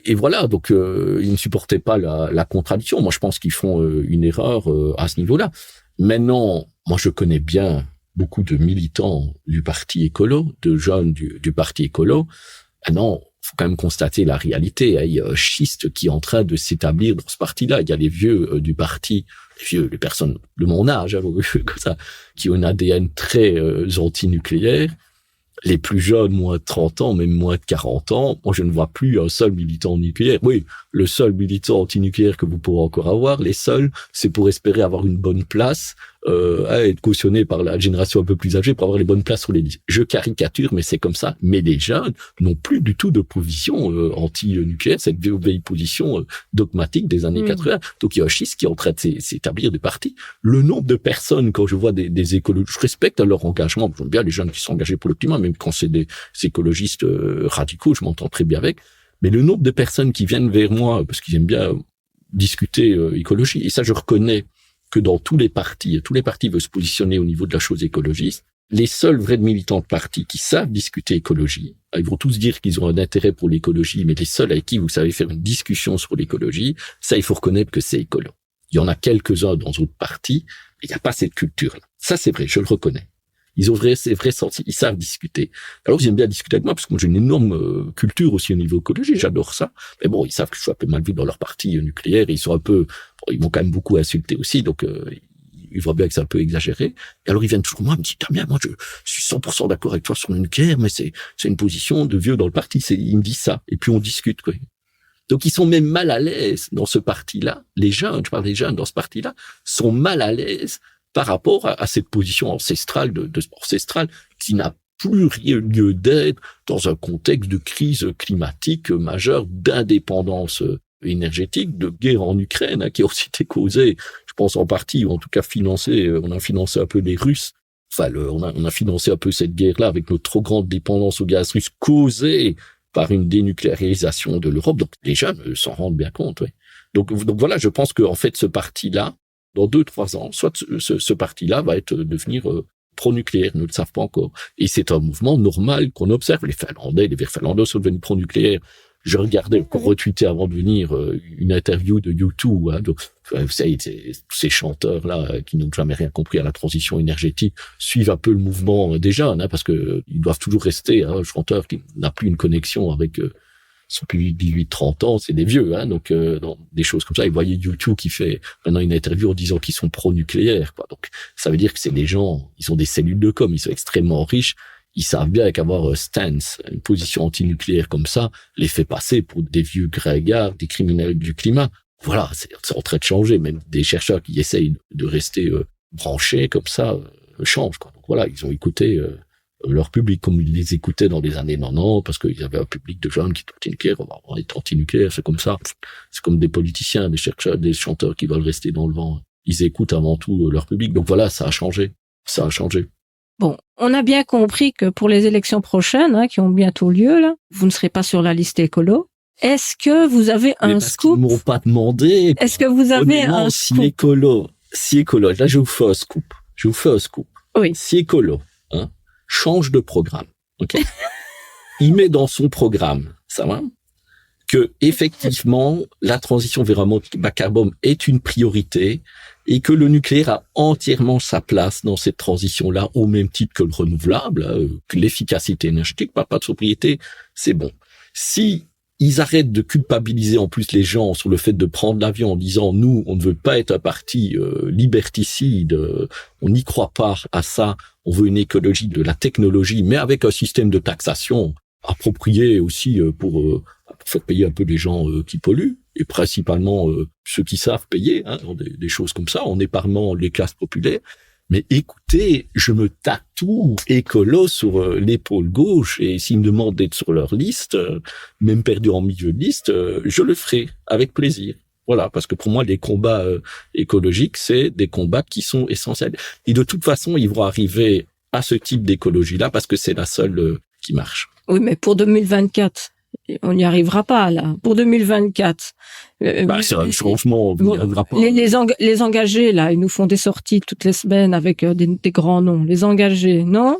Et voilà, donc, ils ne supportaient pas la contradiction. Moi, je pense qu'ils font une erreur à ce niveau-là. Maintenant, moi, je connais bien beaucoup de militants du parti écolo, de jeunes du parti écolo. Maintenant, faut quand même constater la réalité. Il y a un schiste qui est en train de s'établir dans ce parti-là. Il y a les vieux du parti, les personnes de mon âge, comme ça, qui ont un ADN très anti-nucléaire. Les plus jeunes, moins de 30 ans, même moins de 40 ans, moi, je ne vois plus un seul militant nucléaire. Oui, le seul militant anti-nucléaire que vous pourrez encore avoir, les seuls, c'est pour espérer avoir une bonne place, être cautionné par la génération un peu plus âgée pour avoir les bonnes places sur les listes. Je caricature, mais c'est comme ça. Mais les jeunes n'ont plus du tout de position anti-nucléaire, cette vieille position dogmatique des années 80. Donc, il y a un schisme qui est en train de s'établir du parti. Le nombre de personnes, quand je vois des écologistes, je respecte leur engagement. J'aime bien les jeunes qui sont engagés pour le climat, même quand c'est des écologistes radicaux, je m'entends très bien avec. Mais le nombre de personnes qui viennent vers moi, parce qu'ils aiment bien discuter écologie, et ça, je reconnais que dans tous les partis veulent se positionner au niveau de la chose écologiste. Les seuls vrais militants de parti qui savent discuter écologie, ils vont tous dire qu'ils ont un intérêt pour l'écologie, mais les seuls avec qui vous savez faire une discussion sur l'écologie, ça, il faut reconnaître que c'est écolo. Il y en a quelques-uns dans d'autres partis, mais il n'y a pas cette culture-là. Ça, c'est vrai, je le reconnais. Ils ont c'est vrai senti, ils savent discuter. Alors, ils aiment bien discuter avec moi, parce que moi, j'ai une énorme culture aussi au niveau écologie, j'adore ça. Mais bon, ils savent que je suis un peu mal vu dans leur parti nucléaire, et ils sont un peu, ils m'ont quand même beaucoup insulté aussi, donc ils voient bien que c'est un peu exagéré. Et alors, ils viennent toujours moi, ils me disent, Damien, moi, je suis 100% d'accord avec toi sur le nucléaire, mais c'est une position de vieux dans le parti. Ils me disent ça. Et puis, on discute, quoi. Donc, ils sont même mal à l'aise dans ce parti-là. Les jeunes, je parle des jeunes dans ce parti-là, sont mal à l'aise par rapport à cette position ancestrale ancestrale qui n'a plus rien lieu d'être dans un contexte de crise climatique majeure, d'indépendance énergétique, de guerre en Ukraine, qui a aussi été causée, je pense en partie, ou en tout cas financée, on a financé un peu les Russes. Enfin, on a financé un peu cette guerre-là avec notre trop grande dépendance au gaz russe causée par une dénucléarisation de l'Europe. Donc, les jeunes s'en rendent bien compte, oui. Donc voilà, je pense que en fait, ce parti-là, dans 2-3 ans, soit ce parti-là va devenir pro-nucléaire, ils ne le savent pas encore. Et c'est un mouvement normal qu'on observe. Les Verts finlandais sont devenus pro-nucléaires. Je regardais, pour retweeter avant de venir, une interview de U2, donc, vous savez, ces chanteurs-là, qui n'ont jamais rien compris à la transition énergétique, suivent un peu le mouvement des jeunes, parce que ils doivent toujours rester, un chanteur qui n'a plus une connexion avec son public 18-30 ans, c'est des vieux, donc dans des choses comme ça. Ils voyaient U2 qui fait maintenant une interview en disant qu'ils sont pro-nucléaires, quoi. Donc, ça veut dire que c'est des gens, ils ont des cellules de com, ils sont extrêmement riches. Ils savent bien qu'avoir un stance, une position anti-nucléaire comme ça, les fait passer pour des vieux grégards, des criminels du climat. Voilà, c'est en train de changer. Même des chercheurs qui essayent de rester branchés comme ça changent, quoi. Donc voilà, ils ont écouté leur public comme ils les écoutaient dans les années 90, parce qu'ils avaient un public de jeunes qui étaient anti-nucléaires. On est anti-nucléaire, c'est comme ça. C'est comme des politiciens, des chercheurs, des chanteurs qui veulent rester dans le vent. Ils écoutent avant tout leur public. Donc voilà, ça a changé. Ça a changé. Bon, on a bien compris que pour les élections prochaines, qui ont bientôt lieu, là, vous ne serez pas sur la liste écolo. Est-ce que vous avez un scoop? Ils m'ont pas demandé. Est-ce que vous avez un scoop? Si écolo, là je vous fais un scoop. Oui. Si écolo, change de programme. Ok. Il met dans son programme, ça va, que effectivement la transition vers un mode bas carbone est une priorité et que le nucléaire a entièrement sa place dans cette transition-là, au même titre que le renouvelable, que l'efficacité énergétique, pas de sobriété, c'est bon. Si ils arrêtent de culpabiliser en plus les gens sur le fait de prendre l'avion en disant « nous, on ne veut pas être un parti liberticide, on n'y croit pas à ça, on veut une écologie de la technologie, mais avec un système de taxation approprié aussi pour faire payer un peu les gens qui polluent, et principalement ceux qui savent payer, des choses comme ça, en épargnant les classes populaires. Mais écoutez, je me tatoue écolo sur l'épaule gauche, et s'ils me demandent d'être sur leur liste, même perdu en milieu de liste, je le ferai avec plaisir. Voilà, parce que pour moi, les combats écologiques, c'est des combats qui sont essentiels. Et de toute façon, ils vont arriver à ce type d'écologie-là, parce que c'est la seule qui marche. Oui, mais pour 2024, on n'y arrivera pas, là. Pour 2024. C'est un changement. Les engagés, là, ils nous font des sorties toutes les semaines avec des grands noms. Les engagés, non?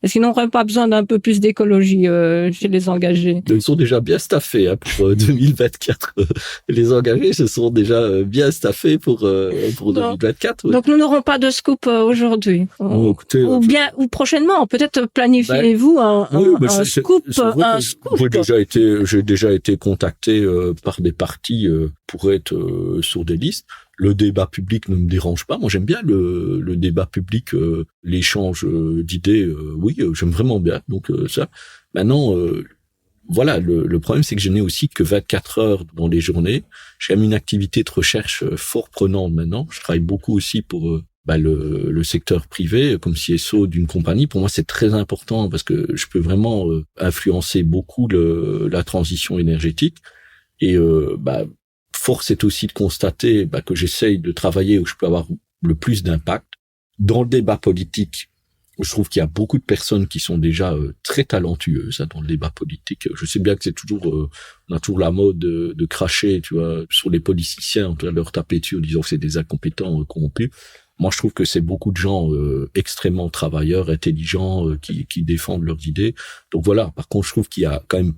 Est-ce qu'ils n'auraient pas besoin d'un peu plus d'écologie chez les engagés? Ils sont déjà bien staffés pour 2024. Les engagés se sont déjà bien staffés pour 2024. Donc nous n'aurons pas de scoop aujourd'hui. Écoutez, ou prochainement, peut-être planifiez-vous un scoop. J'ai déjà été contacté par des partis pour être sur des listes. Le débat public ne me dérange pas. Moi, j'aime bien le débat public, l'échange d'idées. Oui, j'aime vraiment bien. Donc ça. Maintenant, voilà, le problème, c'est que je n'ai aussi que 24 heures dans les journées. J'ai une activité de recherche fort prenante maintenant. Je travaille beaucoup aussi pour le secteur privé, comme CSO d'une compagnie. Pour moi, c'est très important parce que je peux vraiment influencer beaucoup la transition énergétique. Et force est aussi de constater que j'essaye de travailler où je peux avoir le plus d'impact. Dans le débat politique, je trouve qu'il y a beaucoup de personnes qui sont déjà très talentueuses dans le débat politique. Je sais bien que c'est toujours, on a toujours la mode de cracher, tu vois, sur les politiciens, de leur taper dessus en disant que c'est des incompétents corrompus. Moi, je trouve que c'est beaucoup de gens extrêmement travailleurs, intelligents, qui défendent leurs idées. Donc voilà. Par contre, je trouve qu'il y a quand même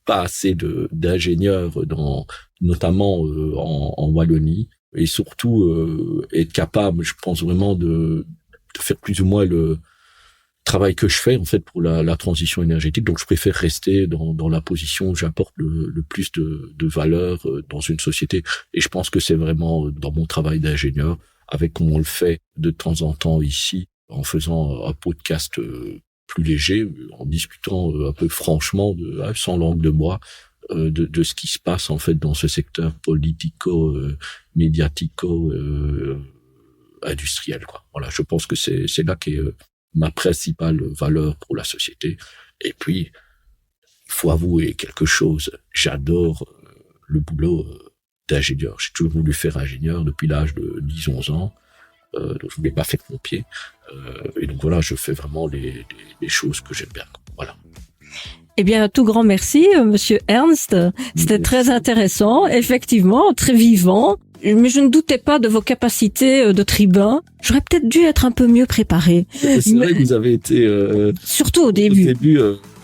pas assez d'ingénieurs notamment en Wallonie, et surtout être capable, je pense vraiment de faire plus ou moins le travail que je fais en fait pour la transition énergétique. Donc je préfère rester dans la position où j'apporte le plus de valeur dans une société, et je pense que c'est vraiment dans mon travail d'ingénieur, avec comme on le fait de temps en temps ici, en faisant un podcast plus léger, en discutant un peu franchement, sans langue de bois, de ce qui se passe en fait dans ce secteur politico, médiatico, industriel, quoi. Voilà, je pense que c'est là qu'est ma principale valeur pour la société. Et puis, il faut avouer quelque chose. J'adore le boulot d'ingénieur. J'ai toujours voulu faire ingénieur depuis l'âge de 10-11 ans. Donc je voulais pas faire mon pied. Et donc voilà, je fais vraiment les choses que j'aime bien. Voilà. Eh bien, tout grand merci, Monsieur Ernst. C'était très intéressant, effectivement, très vivant. Mais je ne doutais pas de vos capacités de tribun. J'aurais peut-être dû être un peu mieux préparé. C'est vrai que vous avez été surtout au début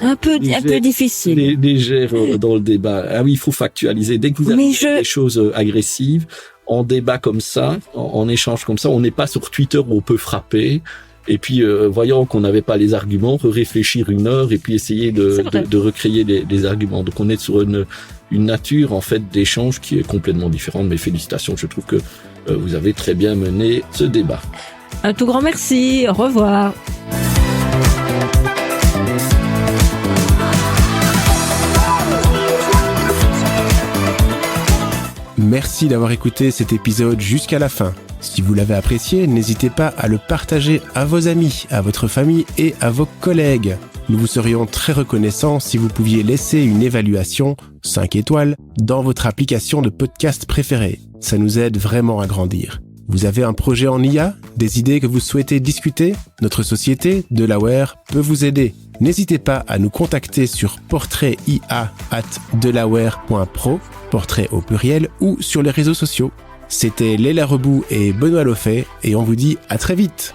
un peu difficile, légère dans le débat. Ah oui, il faut factualiser. Dès que vous avez des choses agressives en débat comme ça, en échange comme ça, on n'est pas sur Twitter où on peut frapper. Et puis, voyant qu'on n'avait pas les arguments, réfléchir 1 heure et puis essayer de recréer les arguments. Donc, on est sur une nature, en fait, d'échange qui est complètement différente. Mais félicitations, je trouve que vous avez très bien mené ce débat. Un tout grand merci. Au revoir. Merci d'avoir écouté cet épisode jusqu'à la fin. Si vous l'avez apprécié, n'hésitez pas à le partager à vos amis, à votre famille et à vos collègues. Nous vous serions très reconnaissants si vous pouviez laisser une évaluation, 5 étoiles, dans votre application de podcast préférée. Ça nous aide vraiment à grandir. Vous avez un projet en IA, des idées que vous souhaitez discuter? Notre société, Delaware, peut vous aider. N'hésitez pas à nous contacter sur portraitIA@delaware.pro, portrait au pluriel, ou sur les réseaux sociaux. C'était Léla Rebout et Benoît Loffet, et on vous dit à très vite.